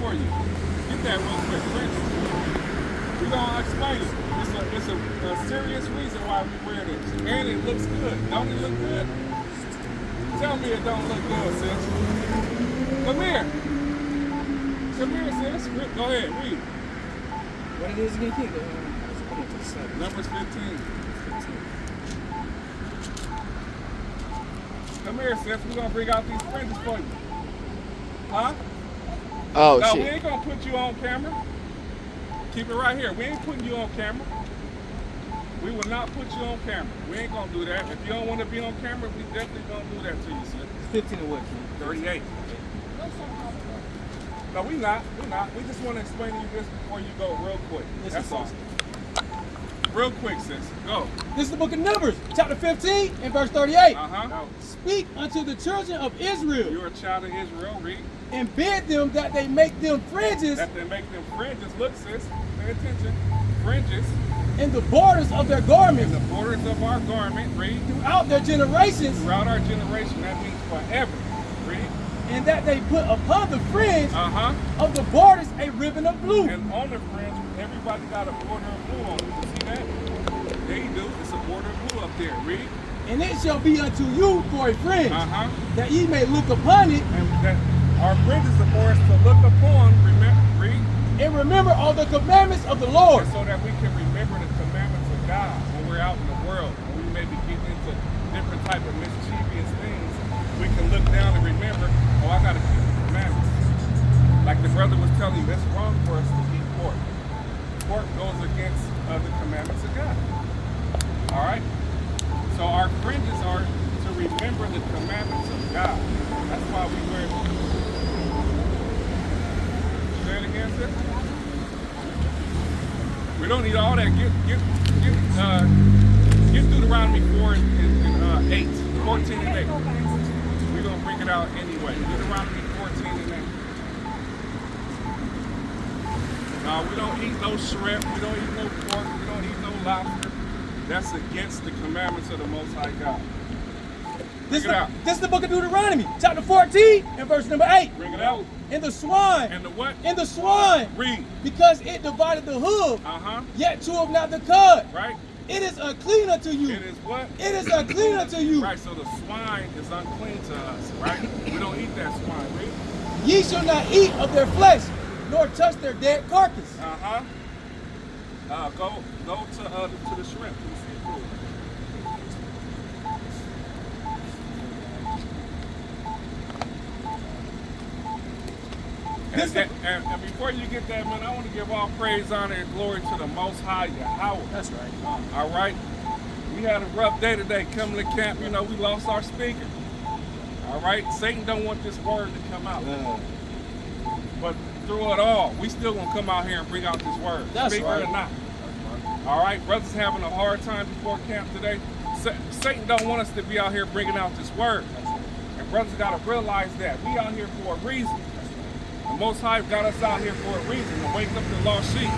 for you. Get that real quick, Prince. We're gonna explain it. It's a serious reason why we wear this, and it looks good. Don't it look good? Tell me it don't look good, sis. Come here. Come here, sis. Go ahead, read. What it is again, King? Numbers 15. Come here, sis. We're gonna bring out these fringes for you. Huh? Oh, no, shit. we ain't gonna put you on camera. Keep it right here. We ain't putting you on camera. We will not put you on camera. We ain't gonna do that. If you don't want to be on camera, we definitely gonna do that to you, sis. 15 or what, King? 38. No, we not. We not. We just want to explain to you this before you go real quick. That's all. Real quick, sis. Go. This is the book of Numbers, chapter 15 and verse 38. Uh-huh. Speak unto the children of Israel. You're a child of Israel. Read. And bid them that they make them fringes. That they make them fringes. Look, sis. Pay attention. Fringes. In the borders of their garments. In the borders of our garment. Read. Throughout their generations. Throughout our generation. That means forever. Read. And that they put upon the fringe of the borders a ribbon of blue. And on the fringe, everybody got a border of blue on it. You see that? There you do. It's a border of blue up there. Read. And it shall be unto you for a fringe, that ye may look upon it. And that our fringes are for us to look upon. Read. And remember all the commandments of the Lord. And so that we can remember the commandments of God when we're out in the world. When we may be getting into different type of mischievous things, we can look down and remember, oh, I got to keep the commandments. Like the brother was telling you, it's wrong for us to eat pork. Pork goes against the commandments of God. All right? So our fringes are to remember the commandments of God. That's why we wear it. Say it again, sis? We don't need all that. Get Deuteronomy 4 and 8. 14 and 8. We're going to bring it out anyway. Deuteronomy 14 and 8. No, we don't eat no shrimp. We don't eat no pork. We don't eat no lobster. That's against the commandments of the Most High God. This is the book of Deuteronomy, chapter 14 and verse number 8. Bring it out. In the swine. In the what? In the swine. Read. Because it divided the hoof, yet cheweth not the cud. Right. It is unclean unto you. It is what? It is unclean unto you. Right, so the swine is unclean to us, right? We don't eat that swine, right? Ye shall not eat of their flesh, nor touch their dead carcass. Go to the shrimp. Let me see it through. And before you get that, man, I want to give all praise, honor, and glory to the Most High Yahweh. That's right. All right? We had a rough day today coming to camp. You know, we lost our speaker. All right? Satan don't want this word to come out. But through it all, we still going to come out here and bring out this word. That's speaker right. or not. All right? Brothers having a hard time before camp today. Satan don't want us to be out here bringing out this word. And brothers got to realize that. We out here for a reason. The Most High got us out here for a reason, to wake up the lost sheep.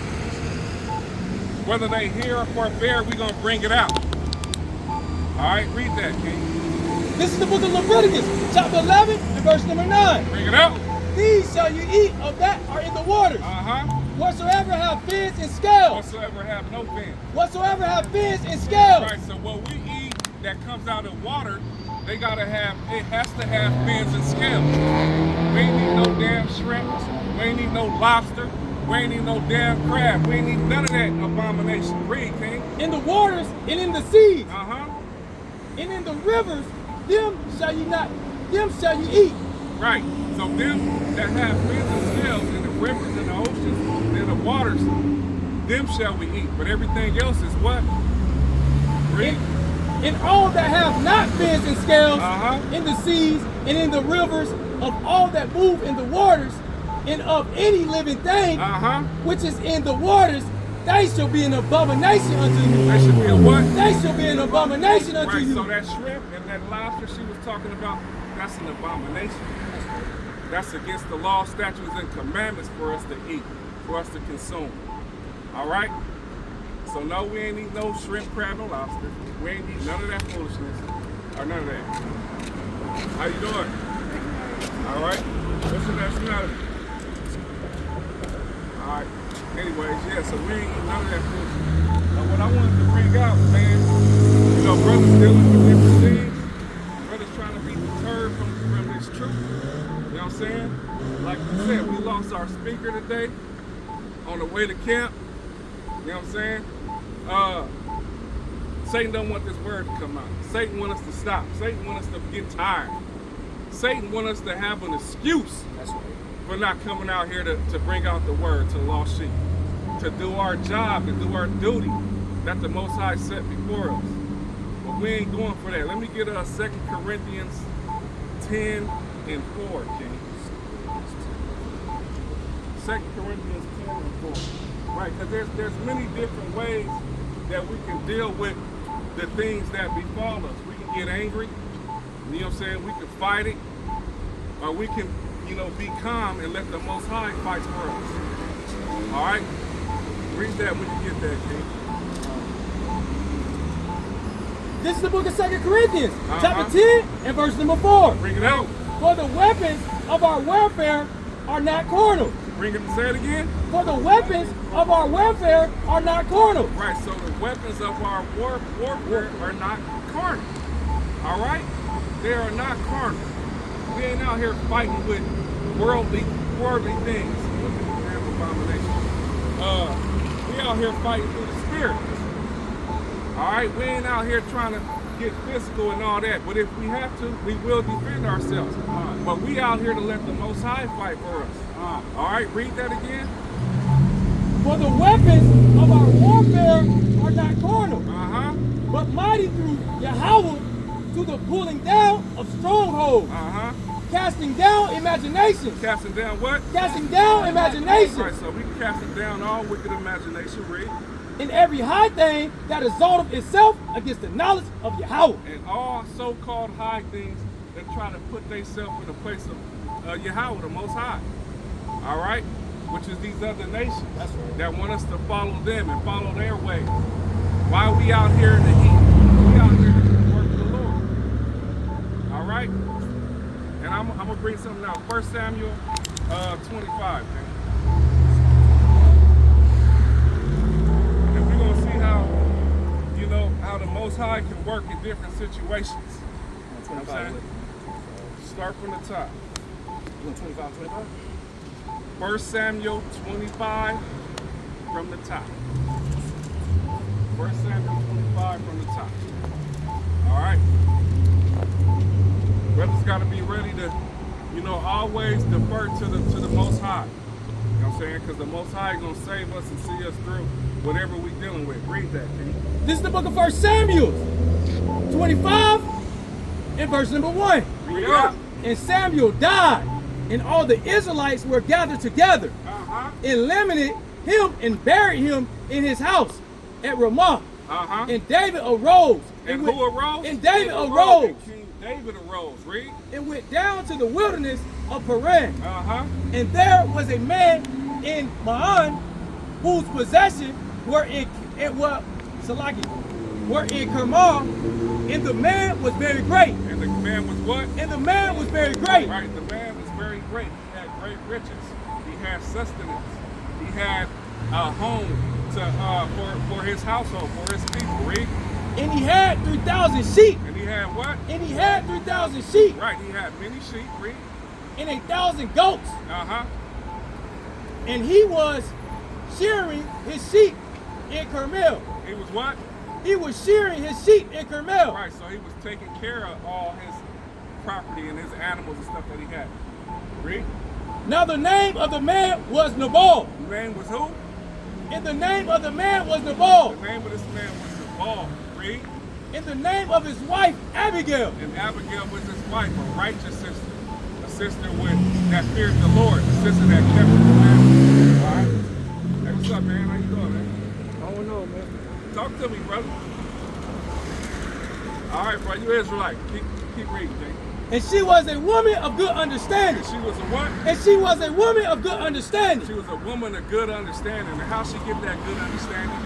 Whether they hear or forbear, we're going to bring it out. All right, read that, King. This is the book of Leviticus, chapter 11 and verse number 9. Bring it out. These shall you eat of that are in the waters. Whatsoever have fins and scales. Whatsoever have no fins. Whatsoever have fins and scales. Right, so what we eat that comes out of water, it has to have fins and scales. We ain't need no damn shrimp. We ain't need no lobster. We ain't need no damn crab. We ain't need none of that abomination. Read, King. In the waters and in the seas. And in the rivers, them shall you eat. Right. So them that have fins and scales in the rivers and the oceans, in the waters, them shall we eat. But everything else is what? Read. And all that have not fins and scales in the seas and in the rivers, of all that move in the waters, and of any living thing which is in the waters, they shall be an abomination unto you. They shall be a what? They shall be an abomination unto you. So that shrimp and that lobster she was talking about, that's an abomination. That's against the law, statutes, and commandments for us to eat, for us to consume. All right? So no, we ain't eat no shrimp, crab, no lobster. We ain't eat none of that foolishness, or none of that. How you doing? All right? Listen, that's not it. Alright. Anyways, yeah, so we ain't none of that bullshit. What I wanted to bring out, man, you know, brothers dealing with different things. Brothers trying to be deterred from this truth. You know what I'm saying? Like we said, we lost our speaker today on the way to camp. You know what I'm saying? Satan don't want this word to come out. Satan want us to stop. Satan want us to get tired. Satan want us to have an excuse for not coming out here to bring out the word to the lost sheep, to do our job, to do our duty that the Most High set before us. But we ain't going for that. Let me get 2 Corinthians 10 and 4, King. 2 Corinthians 10 and 4. Right, because there's many different ways that we can deal with the things that befall us. We can get angry, you know what I'm saying? We can fight it, or we can, you know, be calm and let the Most High fight for us. All right? Read that when you get that, King. This is the book of 2 Corinthians, chapter 10 and verse number 4. Bring it out. For the weapons of our warfare are not carnal. Bring it, say it again. For the weapons of our warfare are not carnal. Right, so the weapons of our warfare are not carnal. All right? They are not carnal. We ain't out here fighting with worldly things. Look at the damn abomination. We out here fighting through the spirit. All right? We ain't out here trying to get physical and all that. But if we have to, we will defend ourselves. But we out here to let the Most High fight for us. All right, read that again. For the weapons of our warfare are not carnal, but mighty through Yahweh to the pulling down of strongholds, casting down imaginations. Casting down what? Casting down imaginations. Right, so we casting down all wicked imagination, read. In every high thing that exalteth itself against the knowledge of Yahweh. And all so-called high things that try to put themselves in the place of Yahweh, the Most High. All right? Which is these other nations that want us to follow them and follow their ways. Why are we out here in the heat? We out here to do the work of the Lord. All right? And I'm going to bring something out. 1 Samuel 25, man. And we're going to see how, you know, how the Most High can work in different situations. You know what I'm saying? Start from the top. You want 25, 25? 1 Samuel 25 from the top. 1 Samuel 25 from the top. All right. Brothers got to be ready to, you know, always defer to the Most High. You know what I'm saying? Because the Most High is going to save us and see us through whatever we're dealing with. Read that, King. This is the book of 1 Samuel 25 and verse number 1. Read it out. And Samuel died, and all the Israelites were gathered together, and lamented him and buried him in his house at Ramah. And David arose. And who arose? And David arose. And King David arose. Read. And went down to the wilderness of Paran. And there was a man in Ma'an whose possession were in Carmel, and the man was very great. And the man was what? And the man was very great. Right, the man was very great. He had great riches. He had sustenance. He had a home for his household, for his people. Read. And he had 3,000 sheep. And he had what? And he had 3,000 sheep. Right, he had many sheep. Read. And 1,000 goats. And he was shearing his sheep in Carmel. He was what? He was shearing his sheep in Carmel. Right, so he was taking care of all his property and his animals and stuff that he had. Read. Now the name of the man was Nabal. The name was who? And the name of the man was Nabal. The name of this man was Nabal. Read. And the name of his wife, Abigail. And Abigail was his wife, a righteous sister. A sister that feared the Lord. A sister that kept the commandments. All right? Hey, what's up, man? How you doing, man? I don't know, man. Talk to me, brother. All right, bro. You Israelite. Keep reading, Jay. And she was a woman of good understanding. She was a what? And she was a woman of good understanding. She was a woman of good understanding. And how she get that good understanding?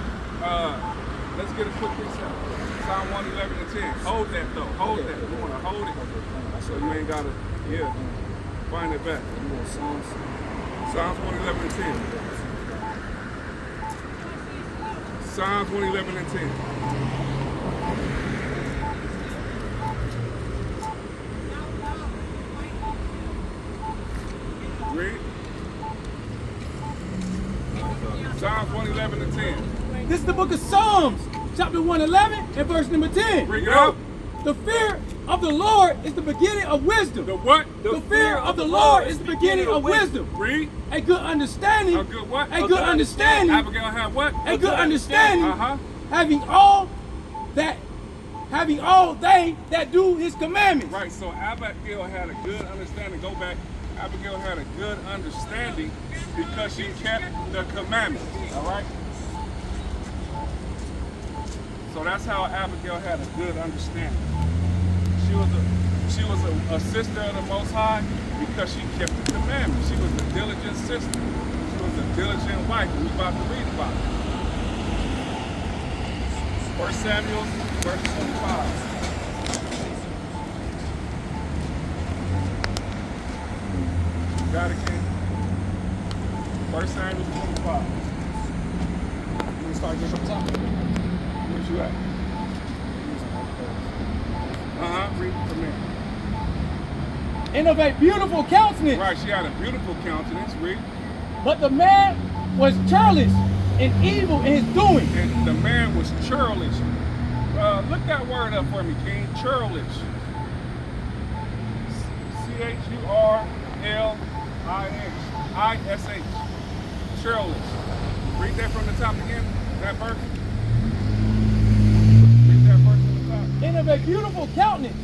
Let's get a quick this out. Psalm 111 and 10. Hold that though. Hold that. You want to hold it? So you ain't got to, find it back. Psalms 111 and 10. Psalms 111 and 10. Read. Psalms 111 and 10. This is the book of Psalms, chapter 111 and verse number 10. Bring it up. The fear of the Lord is the beginning of wisdom. The what? The fear of the Lord is the beginning of wisdom. Read. A good understanding. A good what? A good understanding. Abigail had what? A good understanding. Uh-huh. Having all they that do his commandments. Right, so Abigail had a good understanding. Go back. Abigail had a good understanding because she kept the commandments. All right? So that's how Abigail had a good understanding. She was a sister of the Most High because she kept the commandments. She was a diligent sister. She was a diligent wife, and we're about to read about it. 1 Samuel, verse 25. Got it, King? 1 Samuel 25. You can start just from the top. Where's you at? Read from there. And of a beautiful countenance. Right, she had a beautiful countenance. Read. But the man was churlish and evil in his doing. And the man was churlish. Look that word up for me, King. Churlish. C-H-U-R-L-I-S-H. Churlish. Read that from the top again. That verse. Read that verse from the top. And of a beautiful countenance.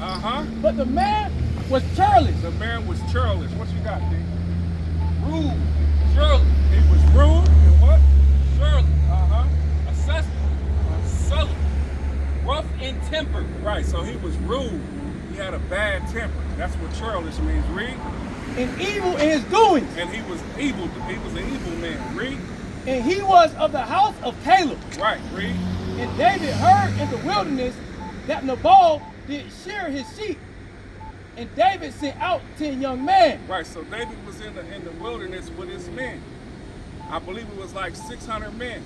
But the man was churlish. The man was churlish. What you got, King? Rude. Churlish. He was rude and what? Churlish. Assessment. Sullen. Rough in temper. Right, so he was rude. He had a bad temper. That's what churlish means. Read. And evil in his doings. And he was evil. He was an evil man. Read. And he was of the house of Caleb. Right, read. And David heard in the wilderness that Nabal did shear his sheep. And David sent out 10 young men. Right, so David was in the wilderness with his men. I believe it was like 600 men.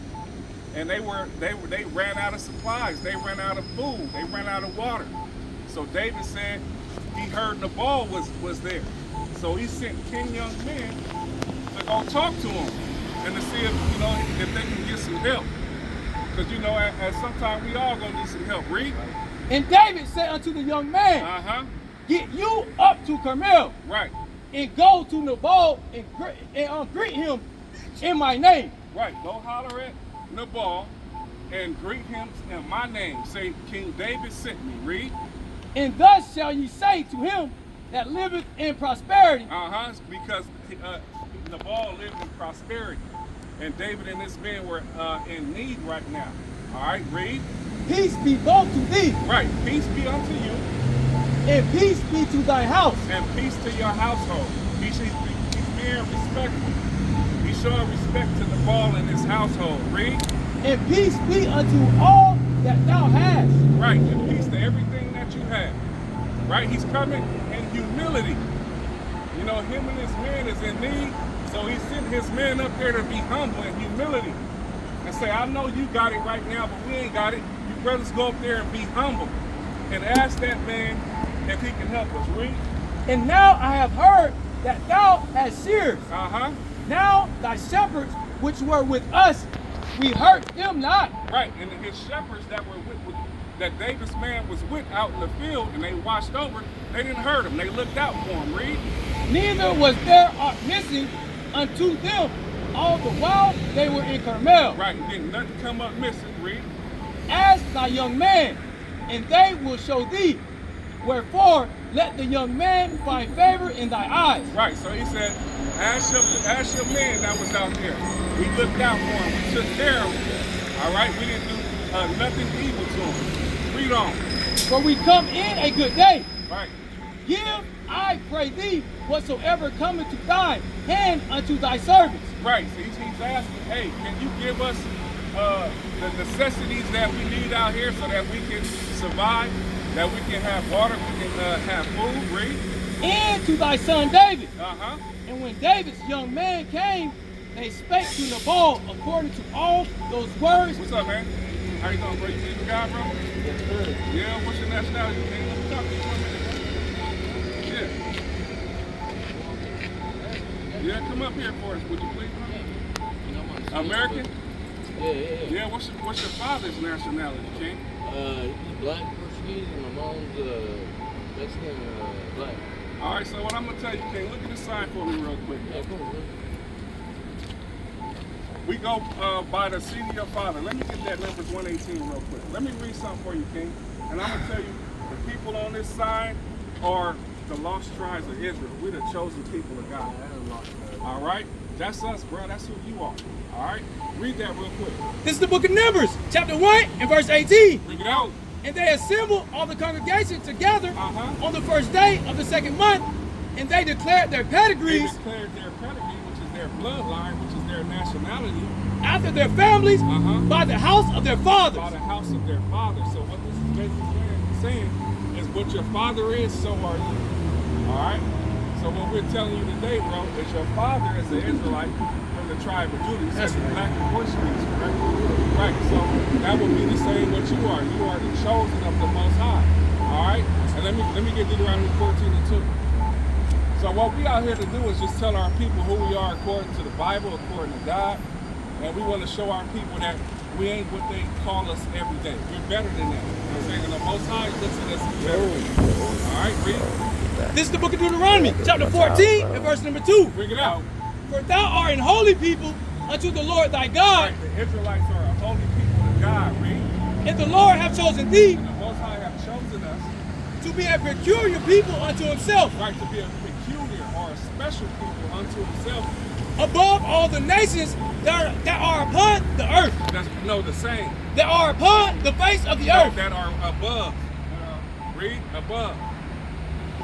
And they ran out of supplies. They ran out of food. They ran out of water. So David said he heard Nabal was there. So he sent 10 young men to go talk to him and to see if they can get some help. Because at some time we all gonna need some help. Read. And David said unto the young man, get you up to Carmel. Right. And go to Nabal and greet him in my name. Right. Go holler at Nabal and greet him in my name. Say, King David sent me. Read. And thus shall ye say to him that liveth in prosperity. Because Nabal lived in prosperity. And David and his men were in need right now. All right, read. Peace be both to thee. Right. Peace be unto you. And peace be to thy house. And peace to your household. He's being respectful. He's showing respect to Nabal and his household. Read. And peace be unto all that thou hast. Right. And peace to everything that you have. Right. He's coming in humility. Him and his men is in need. So he sent his men up there to be humble in humility. And say, I know you got it right now, but we ain't got it. You brothers go up there and be humble. And ask that man if he can help us. Read. And now I have heard that thou hast shears. Now thy shepherds which were with us, we hurt them not. Right, and his shepherds that were that David's man was with out in the field, and they watched over, they didn't hurt him. They looked out for him. Read. Neither was there aught missing unto them all the while they were in Carmel. Right, didn't nothing come up missing. Read. Ask thy young man, and they will show thee. Wherefore, let the young man find favor in thy eyes. Right, so he said, ask your man that was out there. We looked out for him. We took care of him. All right, we didn't do nothing evil to him. Read on. For we come in a good day. Right. Give, I pray thee, whatsoever cometh to thy hand unto thy servants. Right, so he's asking, hey, can you give us the necessities that we need out here so that we can survive? That we can have water, we can have food. Read. And to thy son David. Uh-huh. And when David's young man came they spake to Nabal according to all those words. What's up, man? How you doing, bro? You believe in God, bro? Yes, sir. Yeah, what's your nationality, man? Let me talk to you for a minute, bro. Yeah, come up here for us, would you please, bro? American? Yeah. Yeah, what's your father's nationality, King? He's black, Portuguese, and my mom's Mexican, black. All right, so what I'm gonna tell you, King, look at this sign for me real quick. Yeah, come on, We go by the seed of your father. Let me get that Numbers 118 real quick. Let me read something for you, King. And I'm gonna tell you, the people on this side are the lost tribes of Israel. We're the chosen people of God. All right, that's us, bro. That's who you are. All right, read that real quick. This is the book of Numbers, chapter 1 and verse 18. Bring it out. And they assembled all the congregation together on the first day of the second month, and they declared their pedigrees. They declared their pedigree, which is their bloodline, which is their nationality, after their families, by the house of their fathers. By the house of their fathers. So what this is basically saying is, what your father is, so are you. All right. So what we're telling you today, bro, is your father is an Israelite from the tribe of Judah. That's black and Portuguese, correct? Right. So that would be the same what you are. You are the chosen of the Most High. All right. And let me get Deuteronomy 14:2. So what we out here to do is just tell our people who we are according to the Bible, according to God, and we want to show our people that we ain't what they call us every day. We're better than that. You know what I'm saying? And the Most High looks at us as better. All right, read. This is the book of Deuteronomy, chapter 14 and verse number 2. Bring it out. For thou art an holy people unto the Lord thy God. Right, the Israelites are a holy people of God. Read. And the Lord hath chosen thee. And the Most High have chosen us to be a peculiar people unto himself. Right, to be a peculiar or a special people unto himself. Above all the nations that are upon the earth. The same. That are upon the face of the earth. That are above. Read, above.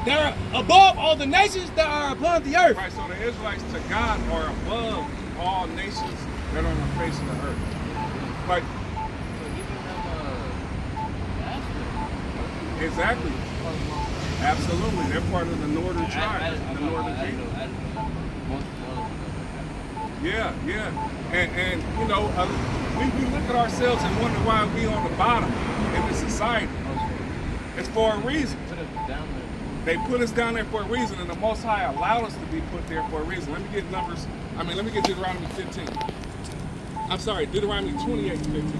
That are above all the nations that are upon the earth. Right, so the Israelites to God are above all nations that are on the face of the earth. Like, exactly. Absolutely. They're part of the northern tribe, the northern kingdom. Yeah. And you know, we look at ourselves and wonder why we on the bottom in this society. It's for a reason. They put us down there for a reason, and the Most High allowed us to be put there for a reason. Let me get Deuteronomy 15. I'm sorry, Deuteronomy 28:15.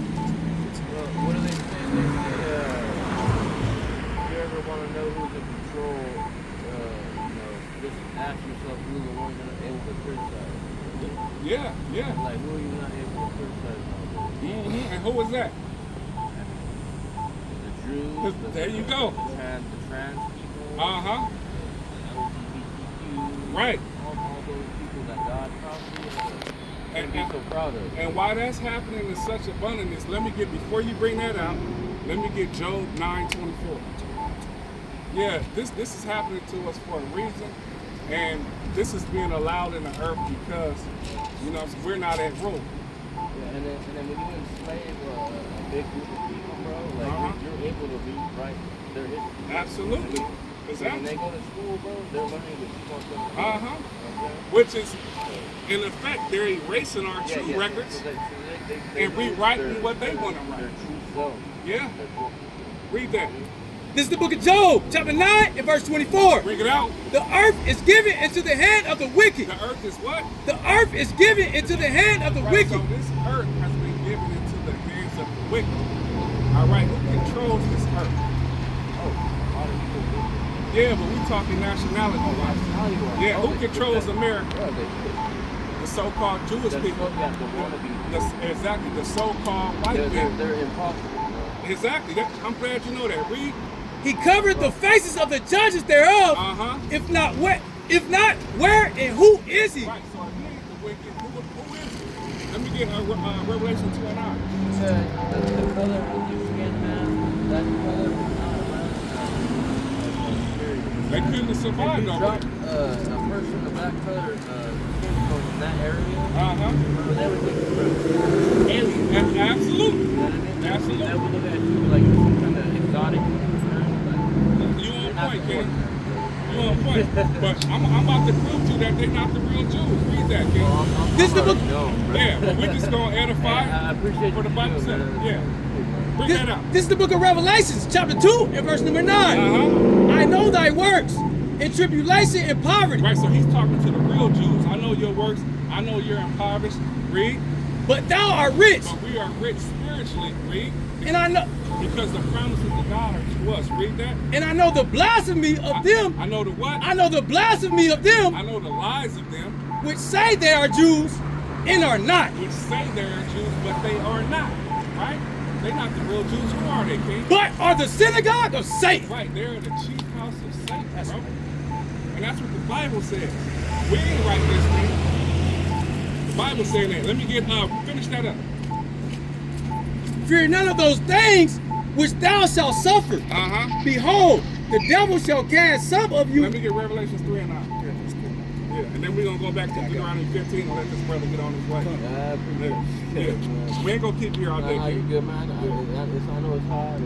What do they say? They say, if you ever want to know who's in control, just ask yourself who's the one you're able to criticize. Yeah. Like, who are you not able to criticize? And who was that? The Jews. There you go. The trans people. LGBTQ. Right. All those people that God probably and be so proud of. And why that's happening in such abundance, before you bring that out, let me get Job 9:24. Yeah, this is happening to us for a reason, and this is being allowed in the earth because, we're not at rule. Yeah, and then when you enslave a big group of people, bro, like you're able to rewrite their history. Absolutely. Exactly. When they go to school, bro, they're learning what you want them to do. Okay. Which is, in effect, they're erasing our true records and rewriting what they want to write. Their true self. Yeah. Read that. This is the book of Job, chapter 9 and verse 24. Bring it out. The earth is given into the hand of the wicked. The earth is what? The earth is given into the hand of the wicked. So this earth has been given into the hands of the wicked. All right, who controls this earth? Yeah, but we talking nationality. Yeah, who controls America? The so-called Jewish people. Exactly, the so-called white people. They're impossible. Exactly. I'm glad you know that. Read. He covered the faces of the judges thereof. If not where, and who is he? Right. So if he ain't the wicked, who is he? Let me get Revelation 2:9. The color of your skin, man. That color is not around. They couldn't survive though. Drop a person of that color skin tone in that area. But everything alien. Absolutely. You know what I mean? Absolutely. That would look at you like some kind of exotic. You on point, Ken. You on point. funny. But I'm about to prove to you that they're not the real Jews. Read that, kid. Well, This the book. Yeah, but we're just going to edify I appreciate for the you Bible too, said. man. Yeah. Bring that out. This is the book of Revelations, chapter 2 and verse number 9. I know thy works in tribulation and poverty. Right, so he's talking to the real Jews. I know your works. I know you're impoverished. Read. But thou art rich. But we are rich spiritually. Read. And I know Because the promises of God are to us. Read that. and I know the blasphemy of them. I know the what? I know the blasphemy of them I know the lies of them, which say they are Jews and are not. which say they are Jews, but they are not. Right? They're not the real Jews. Who are they, King? But are the synagogue of Satan. Right, they're the chief house of Satan, bro. And that's what the Bible says. We ain't write this thing. The Bible saying that. Let me get finish that up. Fear none of those things which thou shalt suffer. Behold, the devil shall cast some of you. Let me get Revelations 3 and 9. Yeah, and then we're gonna go back to Deuteronomy 15 and let this brother get on his way. Yeah. We ain't gonna keep you here all day, Nah, you King. good, man. I know it's hard.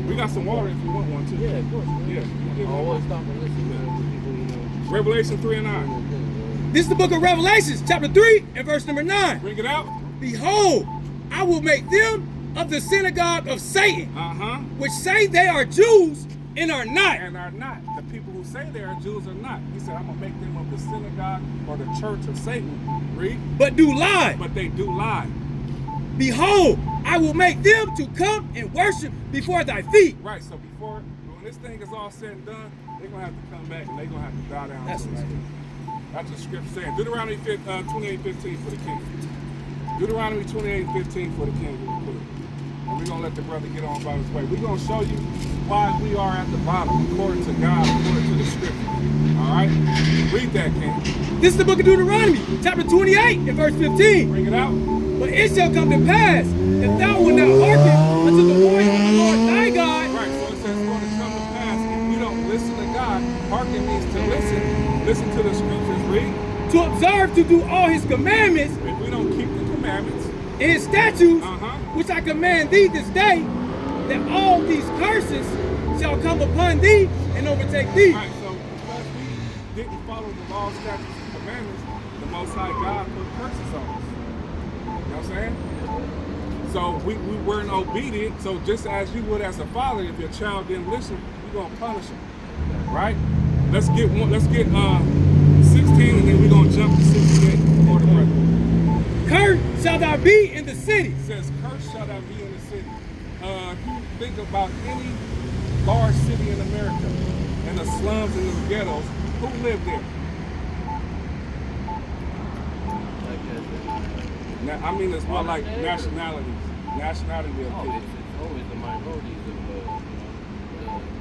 We got some water if you want one too. Yeah, of course, man. Yeah. you get I one. always stop and listen, man. To people, you know. Revelation 3 and 9. This is the book of Revelations, chapter 3 and verse number 9. Bring it out. Behold, I will make them of the synagogue of Satan, Uh-huh. which say they are Jews and are not. And are not. The people who say they are Jews are not. He said, I'm going to make them of the synagogue or the church of Satan. Read. But do lie. But they do lie. Behold, I will make them to come and worship before thy feet. Right, so when this thing is all said and done, they're going to have to come back and they're going to have to bow down. That's to right. That's what scripture saying. Deuteronomy 28:15 for the king. Deuteronomy 28:15 for the king. Real quick. And we're going to let the brother get on about his way. We're going to show you why we are at the bottom, according to God, according to the scripture. All right? Read that, King. This is the book of Deuteronomy, chapter 28 and verse 15. Bring it out. But it shall come to pass, if thou wilt not hearken unto the voice of the Lord thy God. Right, so it says it's going to come to pass if we don't listen to God. Hearken means to listen. Listen to the scriptures. Read. To observe to do all his commandments If we don't keep the commandments, and his statutes, Uh-huh. which I command thee this day, that all these curses shall come upon thee and overtake thee. right, so because we didn't follow the law, statutes, and commandments, the Most High God put curses on us. You know what I'm saying? So we weren't obedient. So just as you would as a father, if your child didn't listen, you're gonna punish him. Right? Let's get 16 and then we're gonna jump to 68 for the brother. Cursed shall thou be in the city. It says, cursed shall thou be in the city. If you think about any large city in America, and the slums and the ghettos, who lived there? Now, I mean, it's more like nationalities. Nationality of Oh, people. it's always the minorities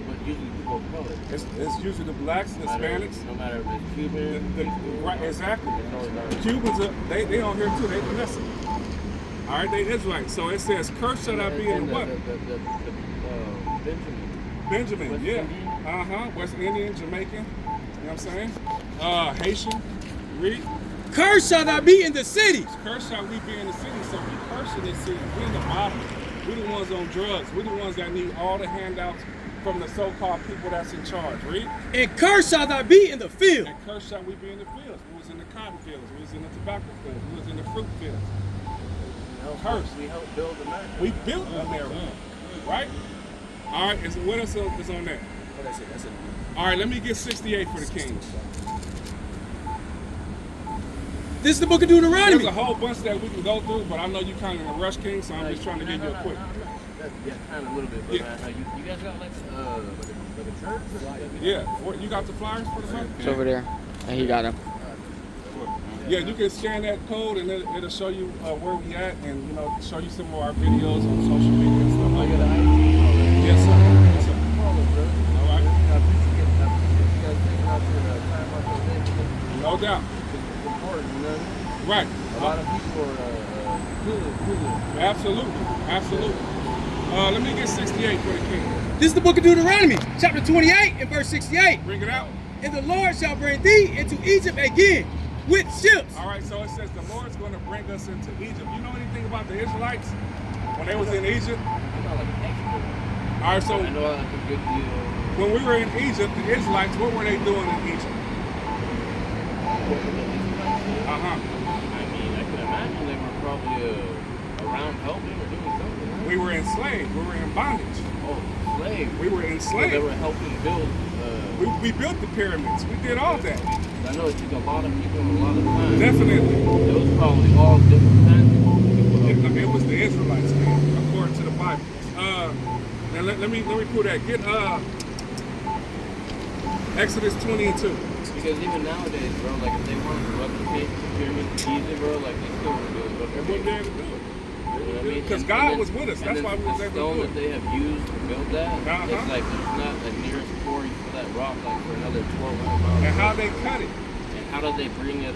but usually people of color. It's usually the blacks, the Hispanics. No matter if it's Cuban. Right, exactly. It's always our- Cubans, they on here too. They messing. All right, they Israelites. So it says, cursed shall thou be in the what? Benjamin. Benjamin, West yeah. Indian. West Indian, Jamaican. You know what I'm saying? Haitian. Read. Cursed shall thou be in the city. Cursed shall we be in the city. So we cursing this city. We in the bottom. We the ones on drugs. We the ones that need all the handouts from the so-called people that's in charge. Read. And cursed shall thou be in the field. And cursed shall we be in the fields. We was in the cotton fields. We was in the tobacco fields. We was in the fruit fields. Cursed. We help build America. We built America. Right? All right. So what else is on that? Oh, that's it. That's it. All right. Let me get 68 for the king. This is the book of Deuteronomy. There's a whole bunch that we can go through, but I know you kind of in a rush, King, so I'm just trying to give you a quick. Yeah, kind of a little bit. But Yeah. you guys got like a church? Yeah. You got the flyers for the month? It's over there. And he got him. Yeah, you can scan that code and it'll show you where we at and, you know, show you some of our videos on social media and stuff like that. Yes, sir. Yes, sir. All right. I appreciate you guys taking out your time out your day. No doubt. It's important, you know? Right. A lot of people are good. Absolutely. Absolutely. Let me get 68 for the king. This is the book of Deuteronomy, chapter 28 and verse 68. Bring it out. And the Lord shall bring thee into Egypt again with ships. All right, so it says the Lord's going to bring us into Egypt. You know anything about the Israelites when they was in Egypt? All right, so I know that's a good deal. when we were in Egypt, the Israelites, what were they doing in Egypt? What were the Israelites doing? Uh-huh. I mean, I can imagine they were probably around helping or doing something. Right? We were enslaved. We were in bondage. Oh, slaves. We were So enslaved. they were helping build. We built the pyramids. We did all that. I know it took a lot of people a lot of time. Definitely. It was probably all different kinds of people. It was the Israelites, man, according to the Bible. Now let me pull that. Get Exodus 20 and 2. Because even nowadays, bro, like if they wanted to replicate the pyramids easy, bro, like they still would do it. But They wouldn't be able to do it. you know what I mean? Because And God then- was with us. That's why we was the able stone to that do it. they have used to build that, Uh-huh. it's like there's not a nearest quarry for that rock like for another 1,200 miles. And how they cut it. And how do they bring it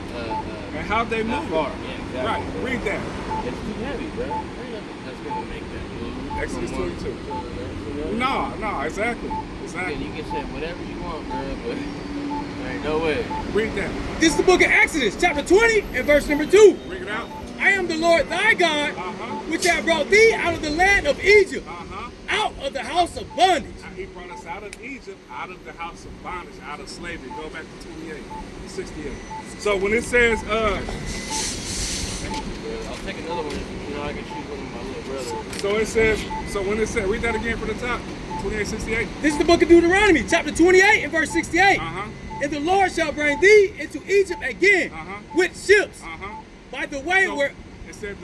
And how they that move far? it. Yeah, exactly. Right. Read that. It's too heavy, bro. There ain't nothing that's gonna make that move. Exodus from one 22. to the next, No, exactly. You Exactly. can say whatever you want, bro, but there ain't no way. Read that. This is the book of Exodus, chapter 20 and verse number 2. Read it out. I am the Lord thy God, Uh-huh. which have brought thee out of the land of Egypt, Uh-huh. out of the house of bondage. He brought us out of Egypt, out of the house of bondage, out of slavery. Go back to 28, 68. So when it says, I'll take another one. You know, I can shoot one of my little brothers. so it says, so when it says, read that again from the top, 28, 68. This is the book of Deuteronomy, chapter 28 and verse 68. Uh-huh. And the Lord shall bring thee into Egypt again Uh-huh. with ships. Uh-huh. By the way, So where it said,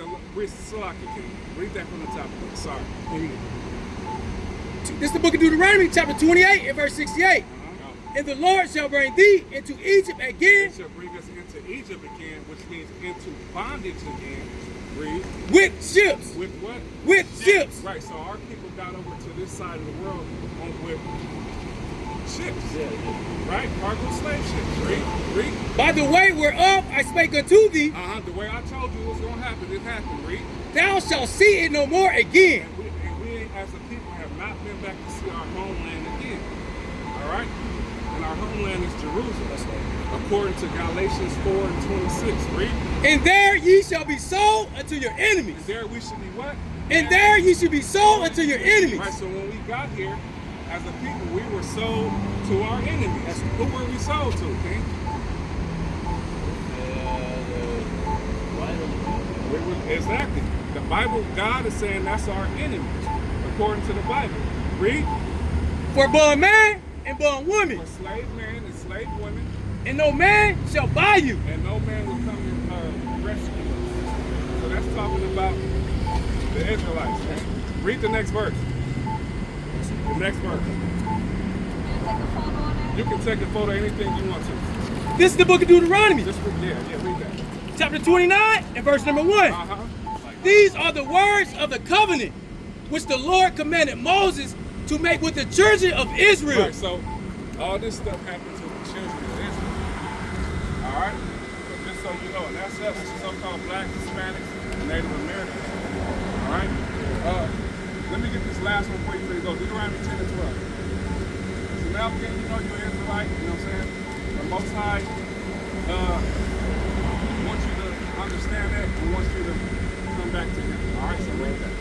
read that from the top. Sorry. this is the book of Deuteronomy, chapter 28 and verse 68. Uh-huh. And the Lord shall bring thee into Egypt again It shall bring us into Egypt again, which means into bondage again. Read. with ships. With what? With ships. Right, so our people got over to this side of the world with ships. Yeah. Right? Cargo slave ships. Read. By the way whereof I spake unto thee, Uh-huh. The way I told you it was going to happen, it happened. Read. thou shalt see it no more again. And we as a people have not been back to see our homeland again. All right? And our homeland is Jerusalem. According to Galatians 4 and 26. Read. And there ye shall be sold unto your enemies. And there we should be what? And there ye should be sold unto your enemies. Right, so when we got here, as a people, we were sold to our enemies. Who were we sold to, King? Exactly. The Bible, God is saying that's our enemies, according to the Bible. Read. For bond man and bond woman, For slave men and slave women, and no man shall buy you. and no man will come and rescue us. So that's talking about the Israelites. Man. Read the next verse. The next verse. You can take a photo of anything you want to. This is the book of Deuteronomy, Just read that. chapter 29 and verse number 1. Uh-huh. These are the words of the covenant which the Lord commanded Moses to make with the children of Israel. Right, so all this stuff happened to the children of Israel. All right? So just so you know, and that's us, so-called black, Hispanics, and Native Americans. All right? Let me get this last one for you to go. Deuteronomy 10 and 12. So now, again, you know you're an Israelite, you know what I'm saying? The Most High wants you to understand that and wants you to come back to Him. All right? So read that.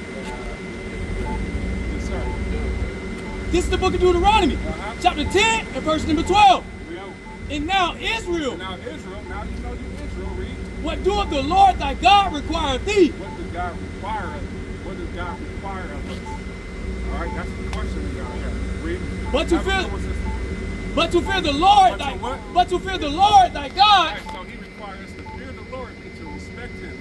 Yes, sir. This is the book of Deuteronomy, Uh-huh. chapter 10 and verse number 12. We out. And now Israel, Now Israel, now you know you Israel, read. what doeth the Lord thy God require of thee? What does God require of you? What does God require of us? All right, that's the question we got here. Read. But to Have a fear- conversation. But to fear the Lord But to thy what? but to fear the Lord thy God, Right, so He requires us to fear the Lord and to respect Him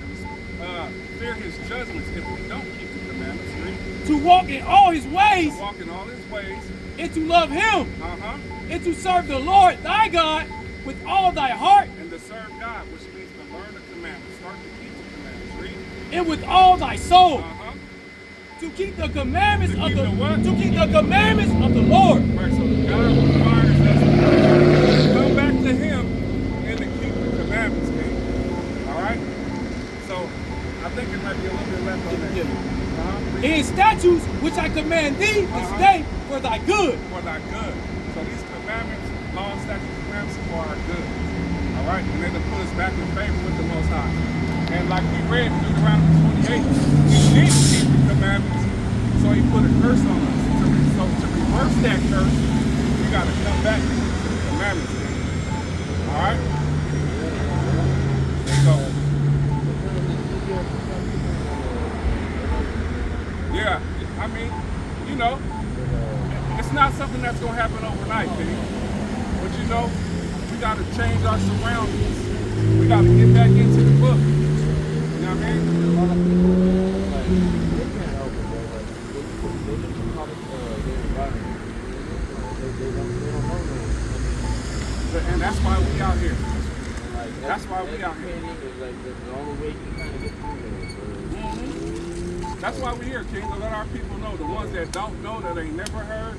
and fear His judgments if we don't keep the commandments. Read. to walk in all his ways, To walk in all His ways. and to love him, Uh-huh. and to serve the Lord thy God with all thy heart, And to serve God, which means to learn the commandments. Start to keep the commandments. Read. and with all thy soul, Uh-huh. to keep the commandments To of keep the the what? to keep the commandments of the Lord. Right, so God requires us to come back to Him and to keep the commandments, man. All right? So, I think it might be a little bit left on that. Uh-huh. In statutes which I command thee this day for thy good. For thy good. So these commandments, laws, statutes, commandments are our good. All right? And they're to put us back in favor with the Most High. And like we read in Deuteronomy 28, He didn't keep the commandments, so He put a curse on us. So So to reverse that curse, we got to come back to the commandments. All right? So, yeah, I mean, you know, it's not something that's going to happen overnight, King. But you know, we got to change our surroundings. We got to get back into the book. You know what I mean? A lot of people, like, they can't help it, bro. Like, they just come out of their environment. They don't know them. And that's why we out here. Like, That's why we out here. Is like the only way you can kind of get through there. That's why we here, King, to let our people know. The ones that don't know, that ain't never heard,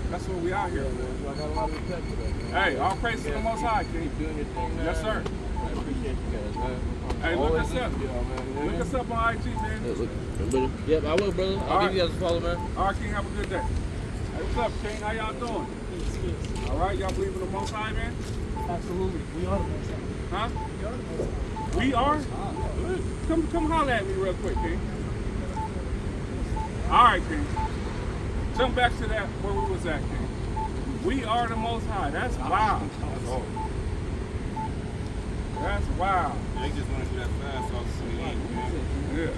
that's what we out here Yeah, for. man. So I got a lot of respect for that, man. Hey, all praise to the Most High, King. Keep doing your thing, man. Yes, sir. I appreciate you guys, man. Hey, look Always us up. listen to y'all, man. Look us up on IG, man. Yep, I will, brother. I'll give you guys a follow, man. All right, King, have a good day. Hey, what's up, King? How y'all doing? All right, y'all believe in the Most High, man? Absolutely. We are the most high. Huh? We are the most high. We are? Come holler at me real quick, King. All right, King. Jump back to that where we was at, King. We are the Most High. That's wild. That's wild. They just want to do that fast off the man. Yeah.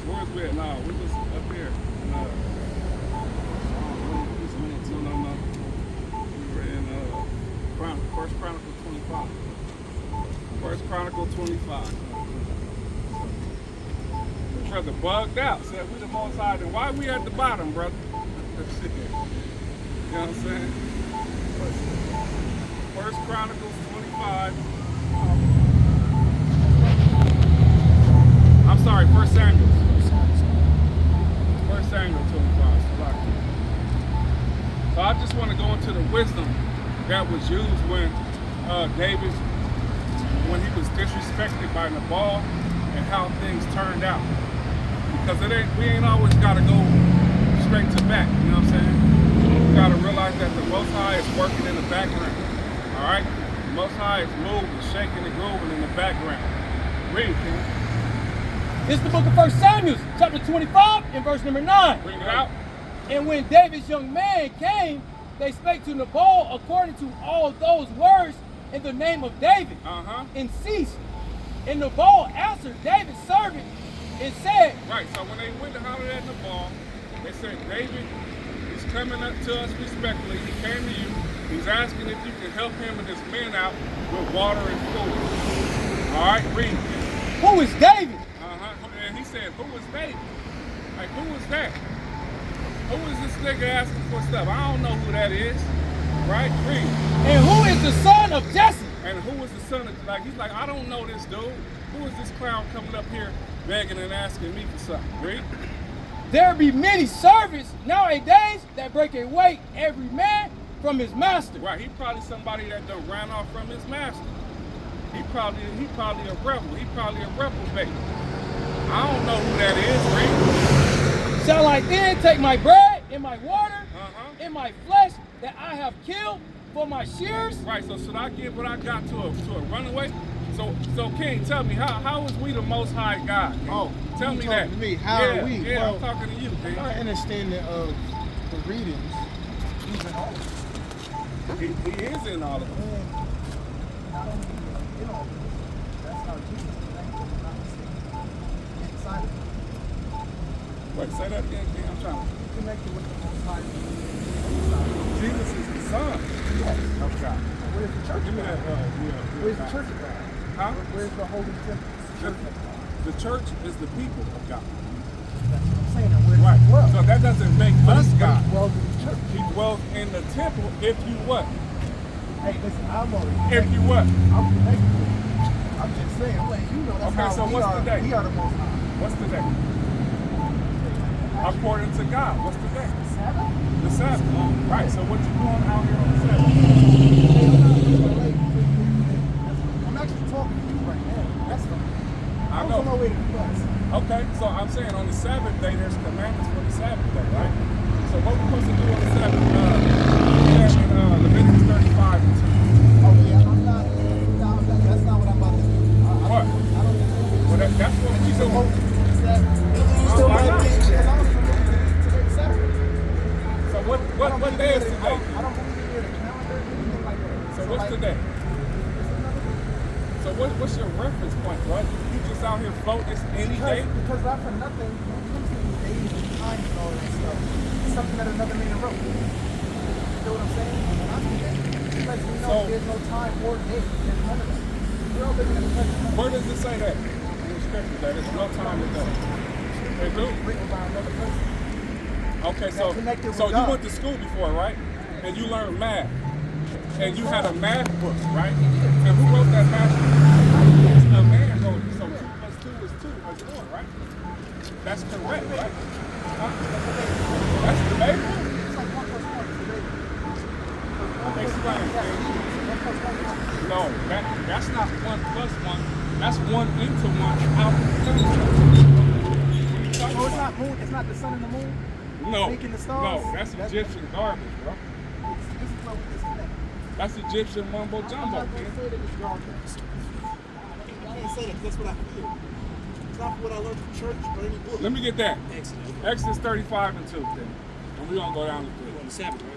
Where's we at now? We was up here. We just went into we were in First Chronicle 25. First Chronicle 25. The brother bugged out. Said we the Most High. Then why we at the bottom, brother? You know what I'm saying? First Chronicles 25. I'm sorry, First Samuel. First Samuel 25. So I just want to go into the wisdom that was used when David, when he was disrespected by Nabal, and how things turned out. Because we ain't always got to go straight to back. You know what I'm saying? We got to realize that the Most High is working in the background. All right? The Most High is moving, shaking and grooving in the background. Read, King. This is the book of 1 Samuel, chapter 25, and verse number 9. Bring it out. And when David's young man came, they spake to Nabal according to all those words in the name of David, and ceased. And Nabal answered David's servant and said, Right, so when they went to holler at Nabal, they said, David is coming up to us respectfully. He came to you. He's asking if you can help him and his men out with water and food. All right, read. Who is David? And he said, who is David? Like, who is that? Who is this nigga asking for stuff? I don't know who that is. Right? Read. And who is the son of Jesse? And who is the son of, like, he's like, I don't know this dude. Who is this clown coming up here begging and asking me for something? Read. There be many servants nowadays that break away every man from his master. Right, he probably somebody that done ran off from his master. He probably a rebel. He probably a reprobate. I don't know who that is, Reed. Shall I then take my bread and my water and my flesh that I have killed for my shears? Right, so should I give what I got to a runaway? So King, tell me, how is we the Most High God? King? Oh, tell me that. To me, how are we? Yeah, well, I'm talking to you, King. our understanding of the readings, he's in all of it. He is in all of them. Not only in all of it, that's how Jesus connected inside of it. Wait, say that again, King. I'm trying to. Connected with the Most High. Jesus is the Son of God. Where's the church? Give me that. Where's the church of God? Huh? Where's the Holy Temple? The church is the people of God. That's what I'm saying. Now, where's Right. the dwell? So that doesn't make us God. He dwells in the church. He dwells in the temple if you what? Hey, listen, I'm already If you what? I'm connected with you. I'm just saying, I'm letting you know that's Okay, how so we what's are. the day? We are the Most High. What's the day? According to God, what's the day? Sabbath? The Sabbath. Right, so what you doing out here on the Sabbath? I'm actually talking to you right now. That's fine. I I'm know. on my way to the bus. Okay, so I'm saying on the Sabbath day, there's commandments for the Sabbath day, right? So what we're supposed to do on the Sabbath? In Leviticus 35 and 2. Oh yeah, that's not what I'm about to do. What? I don't think Well, that's what we do. Sabbath. Why not? reference point, bro. You just out here floating this any day. Because not for nothing, when it comes to these days and times and all that stuff, it's something that another man wrote. You know what I'm saying? Not today. Because we know there's no time or day. There's none of that. We're all living in the present moment. Where does it say that? In the scripture that there's no time to day. They do? Written by another person. Okay, connected with so you God. went to school before, right? And you learned math. And you had a math book, right? And who wrote that math book? A man wrote it. So 2 plus 2 is 2 as well, right? That's correct, right? Huh? That's debatable? It's like 1 plus 1 is debatable. Explain, man. 1 plus 1 is No, that's not 1 plus 1. That's 1 into 1 out. Oh, it's not moon. It's not the sun and the moon. No, Making the stars? no, that's Egyptian garbage, bro. This is where we disconnect. That's Egyptian mumbo I'm jumbo, not going to kid. say that it's garbage. I can't say that 'cause that's what I feel. It's not what I learned from church or any book. Let me get that. Exodus. Exodus 35 and 2, then. And we're going to go down to 3. On the Sabbath, right?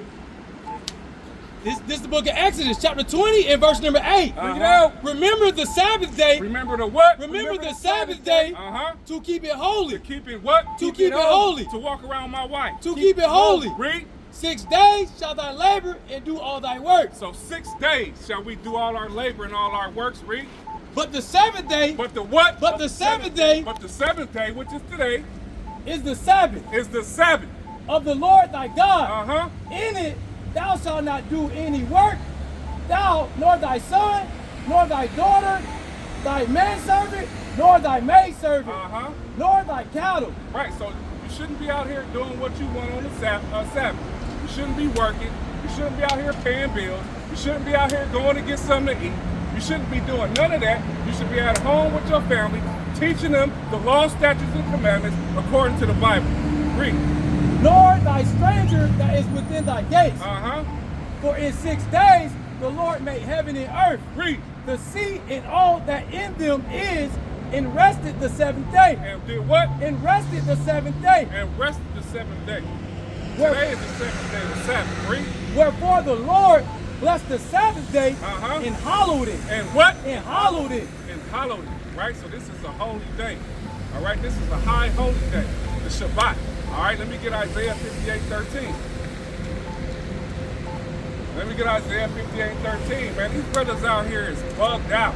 This is the book of Exodus, chapter 20 and verse number 8. Uh-huh. Bring it out. Remember the Sabbath day. Remember the what? Remember the Sabbath day Uh-huh. to keep it holy. To keep it what? To keep it holy. To walk around my wife. To keep it holy. Read. 6 days shall thy labor and do all thy work. So 6 days shall we do all our labor and all our works. Read. But the seventh day But the what? But the seventh day- But the 7th day, which is today, is the Sabbath is the Sabbath. of the Lord thy God. Uh-huh. In it thou shalt not do any work, thou, nor thy son, nor thy daughter, thy manservant, nor thy maidservant, Uh-huh. nor thy cattle. Right, so you shouldn't be out here doing what you want on the Sabbath. You shouldn't be working. You shouldn't be out here paying bills. You shouldn't be out here going to get something to eat. You shouldn't be doing none of that. You should be at home with your family, teaching them the law, statutes, and commandments according to the Bible. Read. Nor thy stranger that is within thy gates. Uh-huh. For in 6 days the Lord made heaven and earth, Read. the sea and all that in them is, and rested the 7th day. And did what? And rested the 7th day. And rested the 7th day. Where- Today is the 7th day of the Sabbath. Read. Wherefore the Lord blessed the Sabbath day Uh-huh. and hallowed it. And what? And hallowed it. And hallowed it, right? So this is a holy day. All right, this is a high holy day, the Shabbat. All right, let me get Isaiah 58:13. Let me get Isaiah 58:13, man. These brothers out here is bugged out.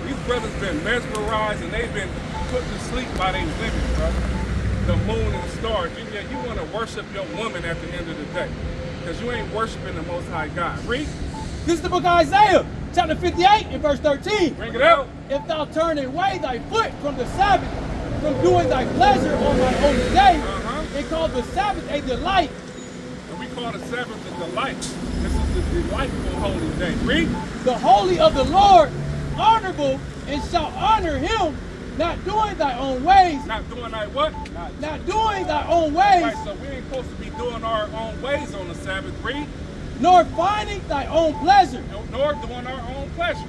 These brothers been mesmerized and they've been put to sleep by their women, bro. The moon and the stars. You want to worship your woman at the end of the day because you ain't worshiping the Most High God. Read. This is the book of Isaiah, chapter 58 and verse 13. Bring it out. If thou turn away thy foot from the Sabbath, from doing thy pleasure on my holy day, and call the Sabbath a delight. And we call the Sabbath a delight. This is the delightful holy day. Read. The holy of the Lord, honorable, and shall honor him, not doing thy own ways, Not doing like what? not doing thy own ways, Right, so we ain't supposed to be doing our own ways on the Sabbath. Read. nor finding thy own pleasure. Nor doing our own pleasures.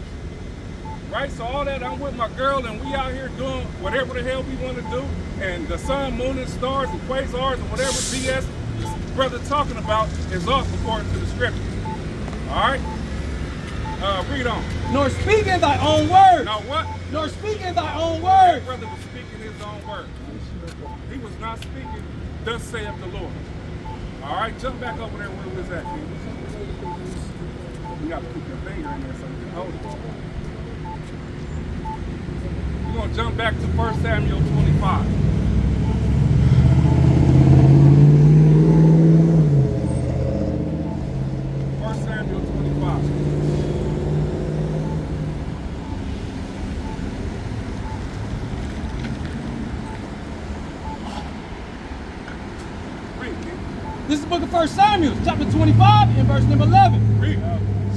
Right, so all that, I'm with my girl and we out here doing whatever the hell we want to do, and the sun, moon, and stars, and quasars, and whatever BS this brother talking about is off according to the scripture. All right? Read on. Nor speaking thy own words. Now what? Nor speaking thy own That words. brother was speaking his own word. He was not speaking, thus saith the Lord. All right, jump back over there where we was at, King. You got to put your finger in there so you can hold it. We're going to jump back to 1 Samuel 25. Samuel 25. Read, King. This is the book of 1 Samuel, chapter 25 and verse number 11. Read.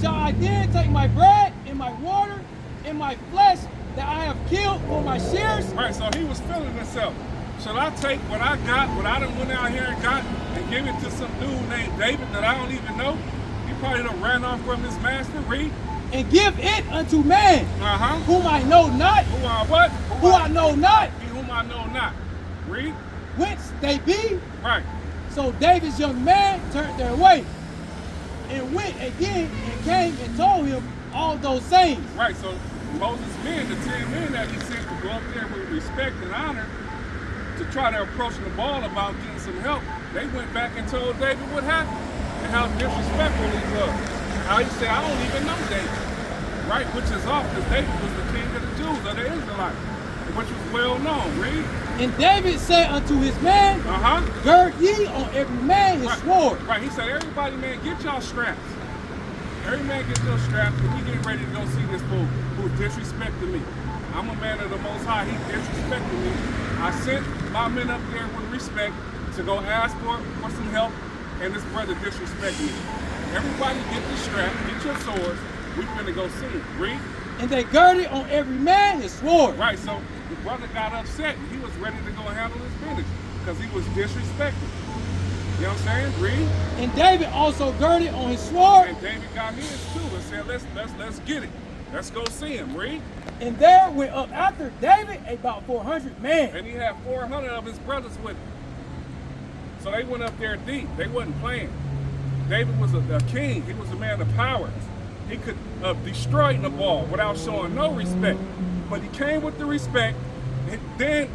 Shall I then take my bread and my water and my flesh that I have killed for my shares? Right, so he was feeling himself. Should I take what I got, what I done went out here and got, and give it to some dude named David that I don't even know? He probably done ran off from his master. Read. And give it unto man, Uh-huh. whom I know not, Who I what? who I know not, Whom I know not. Read. whence they be. Right. So David's young man turned their way and went again and came and told him all those sayings. Right, so Moses' men, the 10 men that he sent to go up there with respect and honor to try to approach Nabal about getting some help, they went back and told David what happened and how disrespectful he was. How he said, I don't even know David, right? Which is off because David was the king of the Jews, of the Israelites, which was well known. Read. And David said unto his men, gird ye on every man his sword. Right, he said, everybody, man, get y'all straps. Every man get your straps, and we getting ready to go see this fool who disrespected me. I'm a man of the Most High, he disrespected me. I sent my men up there with respect to go ask for some help, and this brother disrespected me. Everybody get the strap, get your swords, we finna go see him. Read. And they girded on every man his sword. Right, so the brother got upset, and he was ready to go handle his business because he was disrespected. You know what I'm saying? Read. And David also girded on his sword. And David got his too and said, let's get it. Let's go see him. Read. And there went up after David about 400 men. And he had 400 of his brothers with him. So they went up there deep. They wasn't playing. David was a king. He was a man of power. He could destroy Nabal without showing no respect. But he came with the respect. And then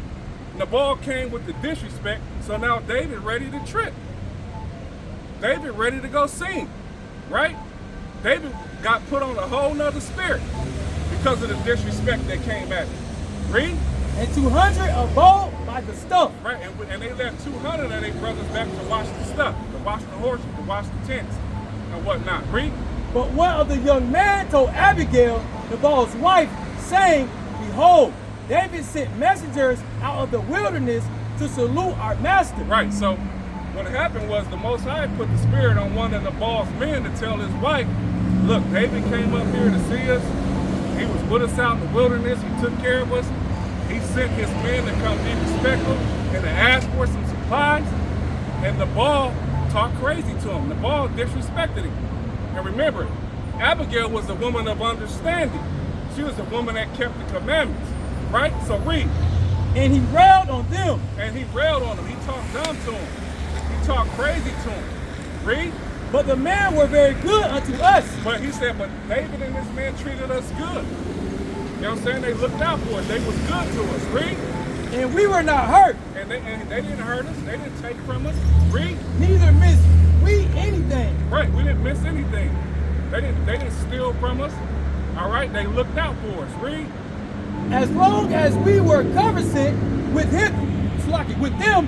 Nabal came with the disrespect. So now David ready to trip. David ready to go sing, right? David got put on a whole nother spirit because of the disrespect that came at him. Read. And 200 of bold by the stuff. Right, and they left 200 of their brothers back to watch the stuff, to watch the horses, to watch the tents, and whatnot. Read. But one of the young men told Abigail, Nabal's wife, saying, behold, David sent messengers out of the wilderness to salute our master. Right, so what happened was the Most High put the spirit on one of Nabal's men to tell his wife, look, David came up here to see us. He was with us out in the wilderness. He took care of us. He sent his men to come be respectful and to ask for some supplies. And Nabal talked crazy to him. Nabal disrespected him. And remember, Abigail was a woman of understanding. She was a woman that kept the commandments. Right? So read. And he railed on them. And he railed on them. He talked dumb to him. He talked crazy to him. Read. But the men were very good unto us. But he said, but David and this man treated us good. You know what I'm saying? They looked out for us. They was good to us. Read. And we were not hurt. And they didn't hurt us. They didn't take from us. Read. Neither missed we anything. Right. We didn't miss anything. They didn't steal from us. All right. They looked out for us. Read. As long as we were conversant with with them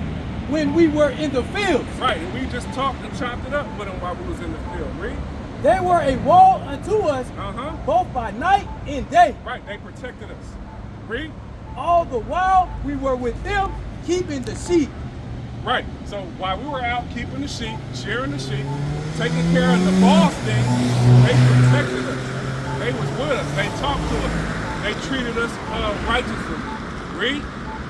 when we were in the fields. Right. And we just talked and chopped it up with them while we was in the field. Read. They were a wall unto us, both by night and day. Right, they protected us. Read. All the while we were with them, keeping the sheep. Right, so while we were out keeping the sheep, shearing the sheep, taking care of the boss thing, they protected us. They was with us. They talked to us. They treated us righteously. Read.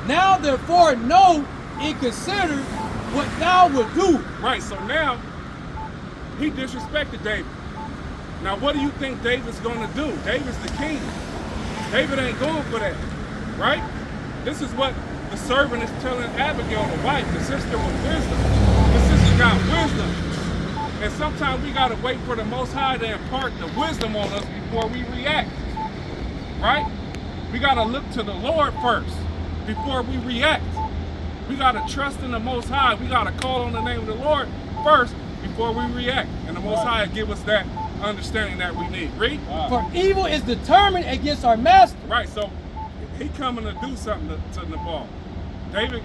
Now therefore know and consider what thou wilt do. Right, so now he disrespected David. Now, what do you think David's going to do? David's the king. David ain't going for that, right? This is what the servant is telling Abigail, the wife, the sister with wisdom. The sister got wisdom. And sometimes we got to wait for the Most High to impart the wisdom on us before we react, right? We got to look to the Lord first before we react. We got to trust in the Most High. We got to call on the name of the Lord first before we react. And the Most High give us that understanding that we need. Read. For evil is determined against our master. Right, so he coming to do something to Nabal. David,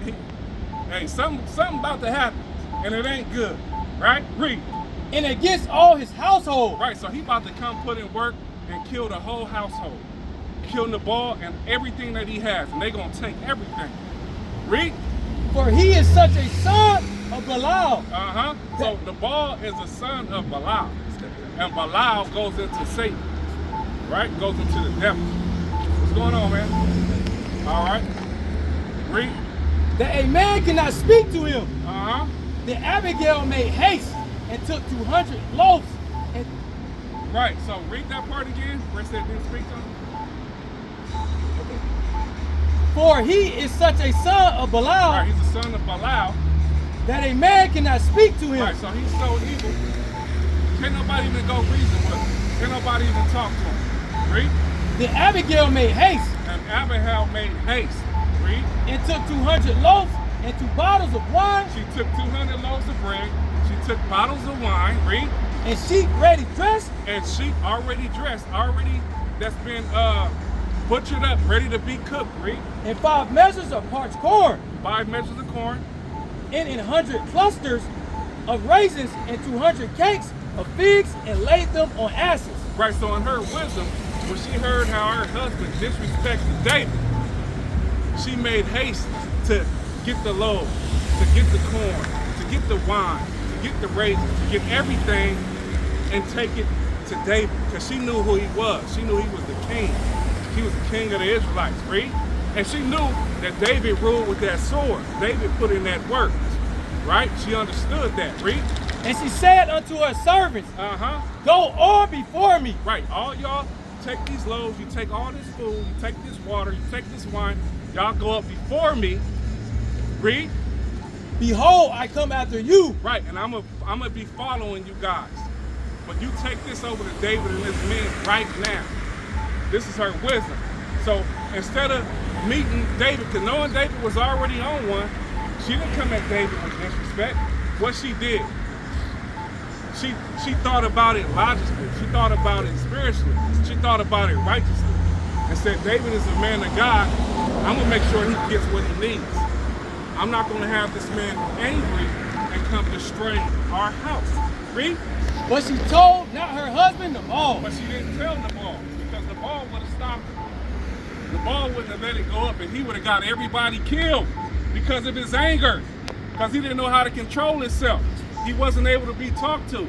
hey, something about to happen, and it ain't good. Right? Read. And against all his household. Right, so he about to come put in work and kill the whole household. Kill Nabal and everything that he has, and they gonna take everything. Read. For he is such a son of Belial. So Nabal is a son of Belial. And Belial goes into Satan. Right? Goes into the devil. What's going on, man? All right. Read. That a man cannot speak to him. Then Abigail made haste and took 200 loaves. And right, so read that part again where it said didn't speak to him. For he is such a son of Belial. Right, he's a son of Belial. That a man cannot speak to him. Right, so he's so evil. Can't nobody even go reason with him. Can't nobody even talk to him. Read. Then Abigail made haste And Abigail made haste. Read. and took 200 loaves and 2 bottles of wine She took 200 loaves of bread. She took bottles of wine. Read. and sheep ready dressed And sheep already dressed, already that's been butchered up, ready to be cooked. Read. and 5 measures of parched corn 5 measures of corn. and 100 clusters of raisins and 200 cakes of figs and laid them on asses. Right, so in her wisdom, when she heard how her husband disrespected David, she made haste to get the loaves, to get the corn, to get the wine, to get the raisins, to get everything and take it to David. Because she knew who he was. She knew he was the king. He was the king of the Israelites, read? And she knew that David ruled with that sword. David put in that work, right? She understood that, read? And she said unto her servants, Go on before me. Right, all y'all take these loaves, you take all this food, you take this water, you take this wine, y'all go up before me. Read. Behold, I come after you. Right, and I'm gonna be following you guys. But you take this over to David and his men right now. This is her wisdom. So instead of meeting David, because knowing David was already on one, she didn't come at David with disrespect. What she did, she thought about it logically. She thought about it spiritually. She thought about it righteously. And said, David is a man of God. I'm gonna make sure he gets what he needs. I'm not gonna have this man angry and come destroy our house. Read. But she told not her husband Nabal. But she didn't tell Nabal, because Nabal would have stopped her. Nabal wouldn't have let it go up, and he would have got everybody killed because of his anger, because he didn't know how to control himself. He wasn't able to be talked to.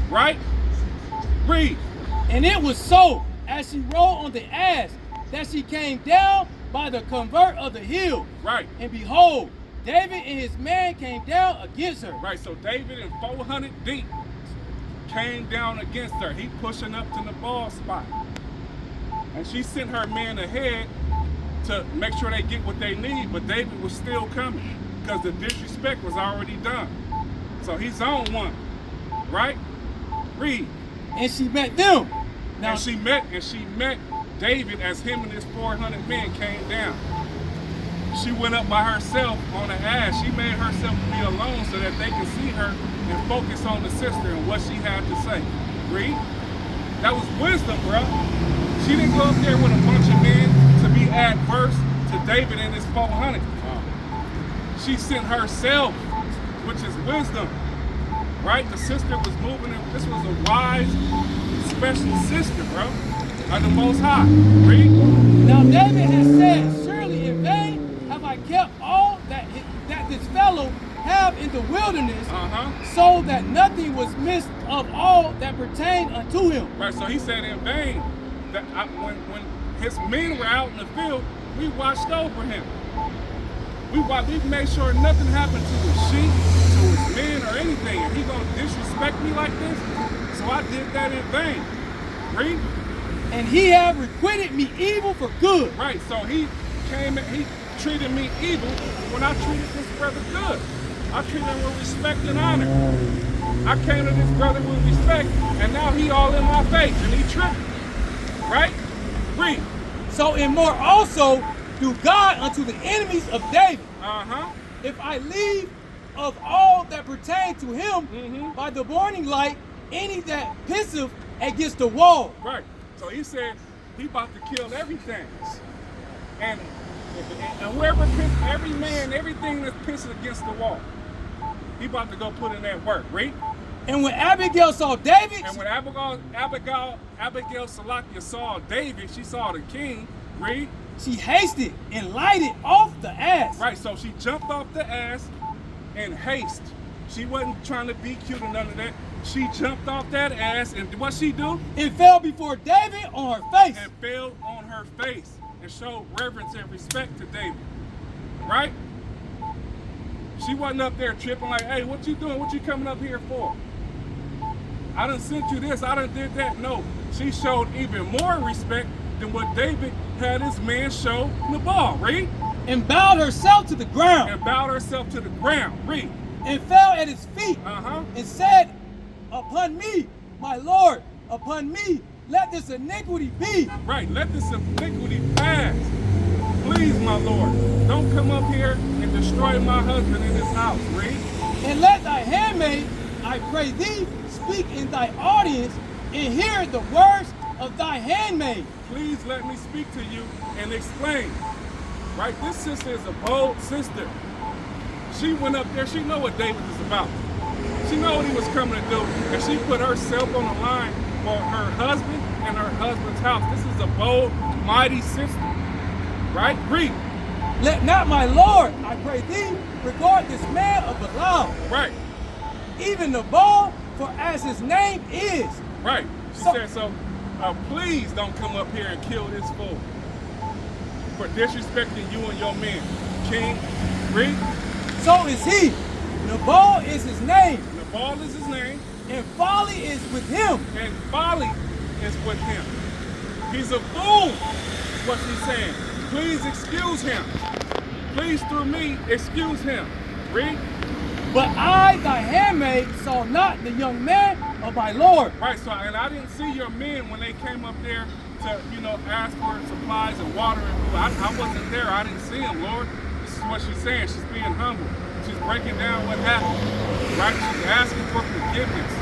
Right? Read. And it was so, as she rode on the ass, that she came down by the covert of the hill. Right. And behold, David and his men came down against her. Right, so David and 400 deep came down against her. He pushing up to the ball spot. And she sent her men ahead to make sure they get what they need, but David was still coming because the disrespect was already done. So he's on one, right? Read. And she met them. Now, And she met David as him and his 400 men came down. She went up by herself on an ass. She made herself be alone so that they could see her and focus on the sister and what she had to say. Read. That was wisdom, bro. She didn't go up there with a bunch of men to be adverse to David and his 400. She sent herself, which is wisdom. Right? The sister was moving. This was a wise, special sister, bro. Of the Most High. Read. Now David has said, surely in vain have I kept all that this fellow have in the wilderness, so that nothing was missed of all that pertained unto him. Right, so he said in vain that when his men were out in the field, we watched over him. We made sure nothing happened to his sheep, to his men, or anything. And he gonna disrespect me like this? So I did that in vain. Read. And he have requited me evil for good. Right, so he came and he treated me evil when I treated this brother good. I treated him with respect and honor. I came to this brother with respect, and now he all in my face, and he tripping. Right? Read. So in more also do God unto the enemies of David. If I leave of all that pertain to him by the morning light, any that pisseth against the wall. Right. So he said he about to kill everything. And whoever pissed, every man, everything that's pissing against the wall, he about to go put in that work. Read. And when Abigail saw David, and when Abigail Salakia saw David, she saw the king. Read. She hasted and lighted off the ass. Right, so she jumped off the ass in haste. She wasn't trying to be cute or none of that. She jumped off that ass, and what she do? And fell before David on her face. And fell on her face and showed reverence and respect to David. Right? She wasn't up there tripping like, hey, what you doing? What you coming up here for? I done sent you this, I done did that. No, she showed even more respect than what David had his man show Nabal. Read. And bowed herself to the ground. And bowed herself to the ground. Read. And fell at his feet. And said, upon me, my Lord, upon me, let this iniquity be. Right, let this iniquity pass. Please, my Lord, don't come up here and destroy my husband in his house. Read. And let thy handmaid, I pray thee, speak in thy audience and hear the words of thy handmaid. Please let me speak to you and explain. Right, this sister is a bold sister. She went up there, she know what David is about. She know what he was coming to do, and she put herself on the line for her husband and her husband's house. This is a bold, mighty sister. Right? Read. Let not my Lord, I pray thee, regard this man of Belial. Right. Even Nabal, for as his name is. Right. She said so. Please don't come up here and kill this fool for disrespecting you and your men. King, read. So is he. Nabal is his name. Nabal is his name. And folly is with him. And folly is with him. He's a fool, is what she's saying. Please excuse him. Please, through me, excuse him. Read. But I, thy handmaid, saw not the young man of my Lord. Right, so, and I didn't see your men when they came up there to, ask for supplies and water and food. I wasn't there. I didn't see him, Lord. This is what she's saying. She's being humble. She's breaking down what happened. Right? She's asking for forgiveness.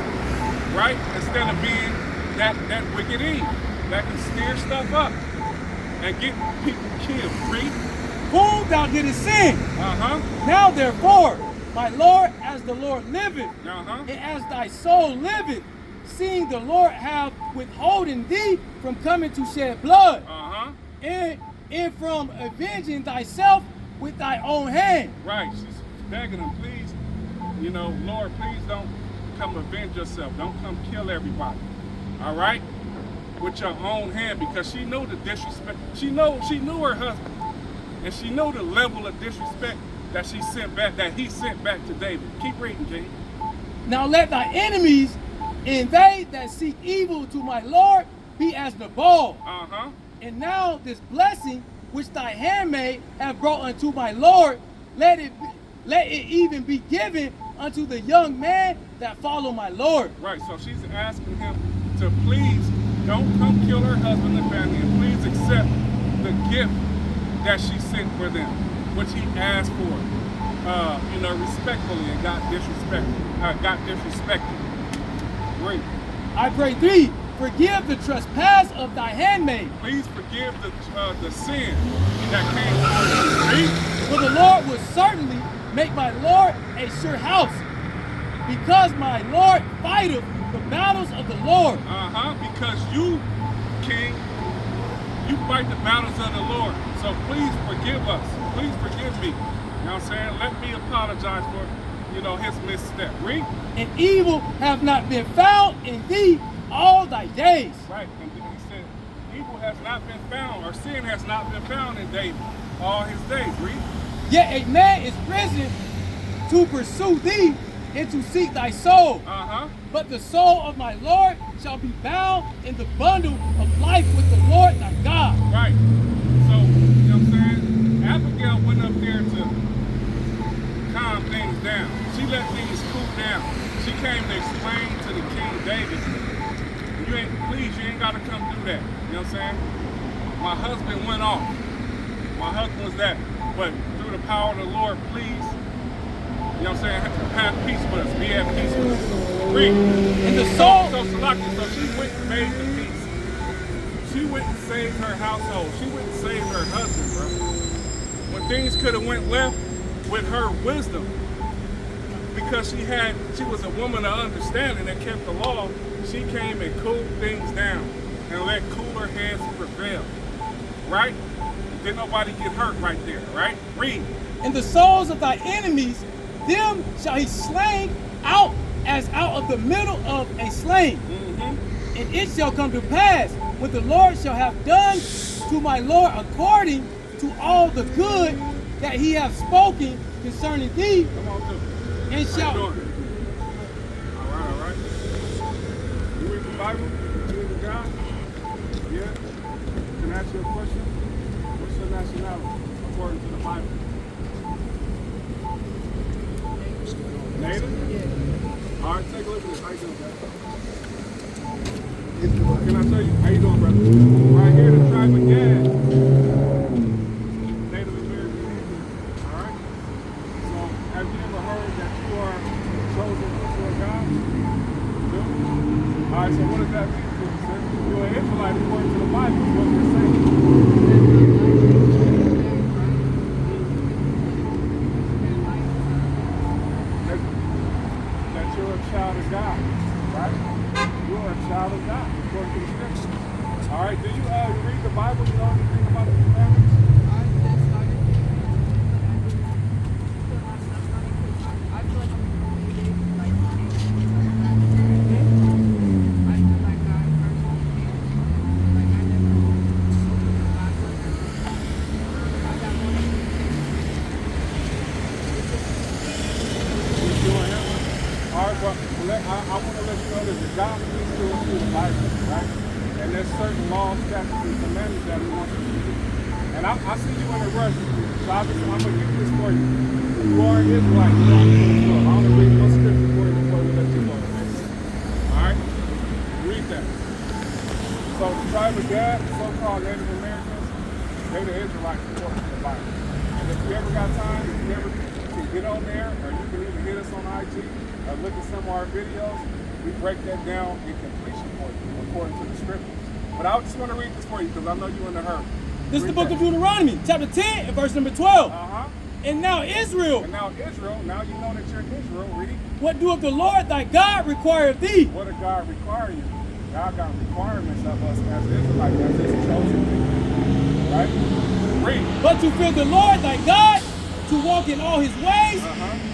Right? Instead of being that wicked Eve that can stir stuff up and get people killed. Read. Whom thou didst sin. Uh-huh. Now therefore, my Lord, as the Lord liveth, Uh-huh. and as thy soul liveth, seeing the Lord have withholden thee from coming to shed blood, Uh-huh. and from avenging thyself with thy own hand. Right. She's begging him, please, Lord, please don't come avenge yourself. Don't come kill everybody. All right? With your own hand, because she knew the disrespect. She knew her husband. And she knew the level of disrespect that he sent back to David. Keep reading, King. Now let thy enemies and they that seek evil to my Lord be as Nabal. Uh-huh. And now this blessing which thy handmaid have brought unto my Lord, let it even be given unto the young man that follow my Lord. Right, so she's asking him to please don't come kill her husband and family, and please accept the gift that she sent for them, which he asked for, respectfully, and got disrespected. Great. I pray thee, forgive the trespass of thy handmaid. Please forgive the sin that came forth. Read. For the Lord will certainly make my Lord a sure house, because my Lord fighteth the battles of the Lord. Uh-huh, because you, King, you fight the battles of the Lord. So please forgive us. Please forgive me. You know what I'm saying? Let me apologize for, his misstep. Read. And evil have not been found in thee all thy days. Right, and he said, evil has not been found, or sin has not been found in David all his days. Read. Yet a man is risen to pursue thee and to seek thy soul. Uh-huh. But the soul of my Lord shall be bound in the bundle of life with the Lord thy God. Right. So, you know what I'm saying? Abigail went up there to calm things down. She let things cool down. She came to explain to the King David, you ain't gotta come do that. You know what I'm saying? My husband went off. My husband was that. But through the power of the Lord, please, you know what I'm saying, have peace with us. Be at peace with us. Read. And the soul. So she went and made the peace. She went and saved her household. She went and saved her husband, bro. When things could have went left, with her wisdom, because she was a woman of understanding that kept the law, she came and cooled things down and let cooler heads prevail. Right? Didn't nobody get hurt right there, right? Read. And the souls of thy enemies, them shall he slang out as out of the middle of a sling. Mm-hmm. And it shall come to pass, when the Lord shall have done to my Lord according to all the good that he hath spoken concerning thee, Come on, too. and How shall. you doing? All right. You read the Bible? You read the God? Yeah? Can I ask you a question? What's your nationality according to the Bible? Native? All right, take a look at this. How you doing, guys? Can I show you? How you doing, brother? Right here, the tribe of Gad. Native American Indians. All right? So, have you ever heard that you are chosen people of God? No? All right, so what does that mean to you, sir? You're an Israelite according to the Bible, is what we're saying. That you're a child of God, right? You are a child of God, according to the scriptures. All right, do you read the Bible? You know anything about the commandments? I want to let you know that the God speaks to us through the Bible, right? And there's certain laws, statutes, and commandments that He wants us to do. And I see you in a rush, so I'm going to give this for you. You are an Israelite, you don't need to I want to read no scripture for you before we let you go. All right? Read that. So the tribe of Gad, so-called Native Americans, they're the Israelites according to the Bible. And if you ever got time, if you ever can get on there, or you can even hit us on IG, or look at some of our videos, we break that down in completion for you, according to the scriptures. But I just want to read this for you, because I know you're in a hurry. This is the book of Deuteronomy, chapter 10, and verse number 12. Uh-huh. And now Israel. And now Israel, now you know that you're Israel, read. What doeth the Lord thy God require of thee? What does God require you? God got requirements of us as Israelites, as His chosen people. Right? Read. But to fear the Lord thy God, to walk in all His ways,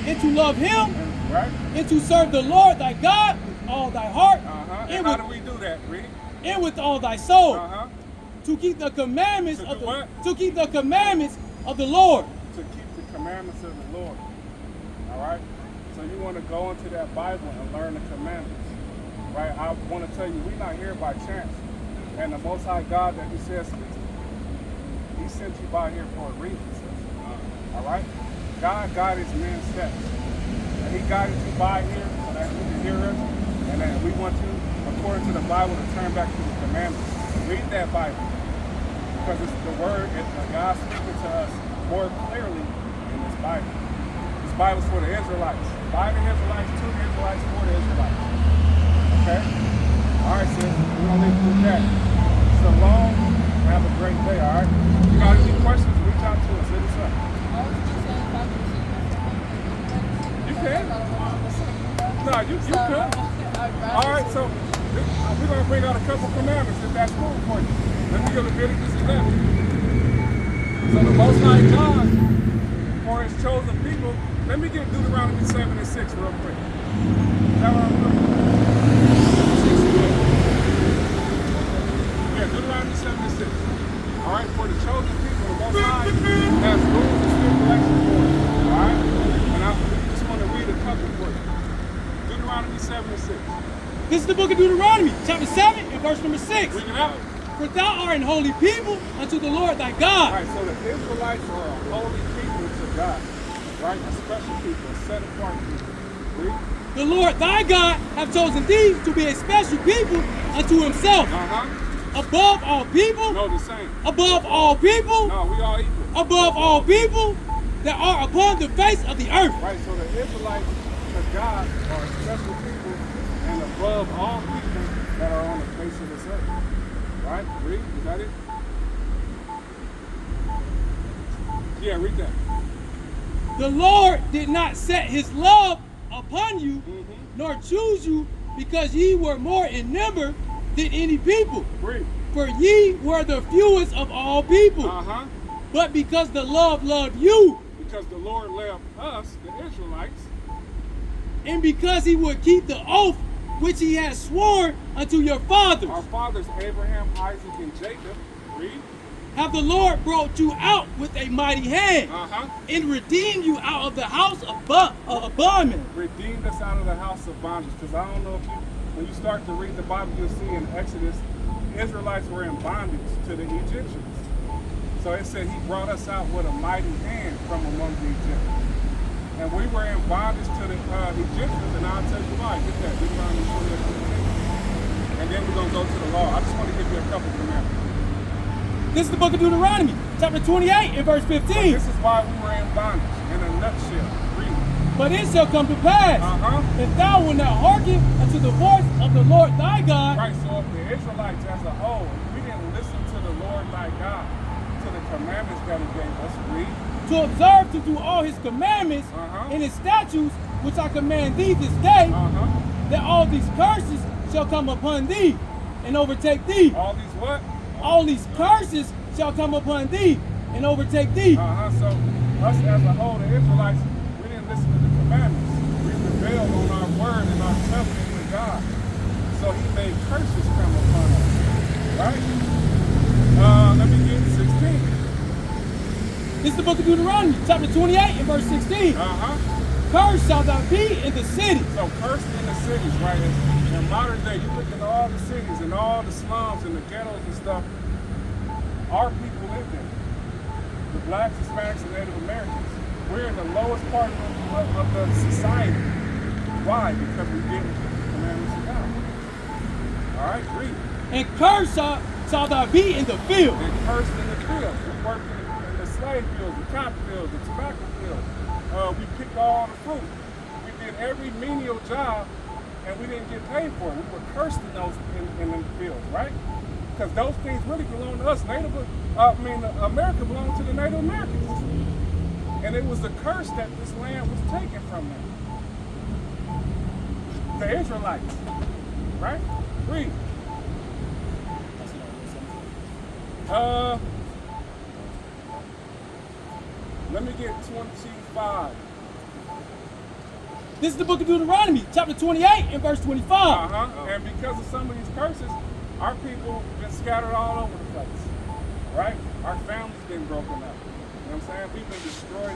and to love Him, right? And to serve the Lord thy God with all thy heart, and how do we do that? Read. And with all thy soul, to keep the commandments to keep the commandments of the Lord. To keep the commandments of the Lord. All right. So you want to go into that Bible and learn the commandments, right? I want to tell you, we're not here by chance. And the Most High God that He says speaks to, He sent you by here for a reason. All right. God guided man's steps. And He guided you by here so that you can hear us, and that we want you, according to the Bible, to turn back to the commandments. Read that Bible, because it's the word, it's God speaking to us more clearly in this Bible. This Bible's for the Israelites. By the Israelites, to the Israelites, for the Israelites. Okay? All right, sis. We're going to leave you with that. Shalom. Have a great day, all right? If you got any questions, reach out to us. Hit us up. You can. No, you could. All right, so we're going to bring out a couple commandments if that's cool for you. Let me give Leviticus 11. So the Most High God, for His chosen people, let me get Deuteronomy 7 and 6 real quick. Is that what I'm doing? Yeah, Deuteronomy 7 and 6. All right, for the chosen people, the Most High has rules and stipulations for it. All right? And I just want to read a couple for you. Deuteronomy 7 and 6. This is the book of Deuteronomy, chapter 7, and verse number 6. Bring it out. For thou art an holy people unto the Lord thy God. All right, so the Israelites are a holy people to God, right? A special people, a set apart people. Read. The Lord thy God hath chosen thee to be a special people unto Himself. Above all people. No, the same. Above all people. No, we all equal. Above all people that are upon the face of the earth. Right, so the Israelites to God are a special people and above all people that are on the face of this earth. Right? Read. Is that it? Yeah, read that. The Lord did not set His love upon you, nor choose you, because ye were more in number than any people. Read. For ye were the fewest of all people. But because the Lord loved you. Because the Lord loved us, the Israelites. And because He would keep the oath which He has sworn unto your fathers. Our fathers, Abraham, Isaac, and Jacob. Read. Have the Lord brought you out with a mighty hand, and redeemed you out of the house of bondage. Redeemed us out of the house of bondage. Because I don't know if you, when you start to read the Bible, you'll see in Exodus, the Israelites were in bondage to the Egyptians. So it said He brought us out with a mighty hand from among the Egyptians. And we were in bondage to the Egyptians, and I'll tell you why. Get that. Deuteronomy 28. and then we're going to go to the law. I just want to give you a couple commandments. This is the book of Deuteronomy, chapter 28 and verse 15. But this is why we were in bondage, in a nutshell. Read. But it shall come to pass, if thou wilt not hearken unto the voice of the Lord thy God. Right, so if the Israelites as a whole, if we didn't listen to the Lord thy God, to the commandments that he gave us, read. To observe to do all his commandments and his statutes, which I command thee this day, that all these curses shall come upon thee and overtake thee. All these what? All these curses shall come upon thee and overtake thee. So us as a whole, the Israelites, we didn't listen to the commandments. We rebelled on our word and our covenant with God. So he made curses come upon us. Right? Let me get 16. This is the book of Deuteronomy, chapter 28 and verse 16. Cursed shall thou be in the city. So cursed in the cities, right? In modern day, you look at all the cities and all the slums and the ghettos and stuff, our people live in. The blacks, Hispanics, and Native Americans. We're in the lowest part of the society. Why? Because we didn't keep the commandments of God. All right, read. And cursed shall thou be in the field. And cursed in the field. We worked in the slave fields, the cotton fields, the tobacco fields. We picked all the fruit. We did every menial job, and we didn't get paid for it. We were cursed in those in the fields, right? Because those things really belong to us. America belonged to the Native Americans, and it was the curse that this land was taken from them. The Israelites, right? Read. Let me get 25. This is the book of Deuteronomy, chapter 28 and verse 25. And because of some of these curses, our people been scattered all over the place, right? Our families been broken up. You know what I'm saying? We've been destroyed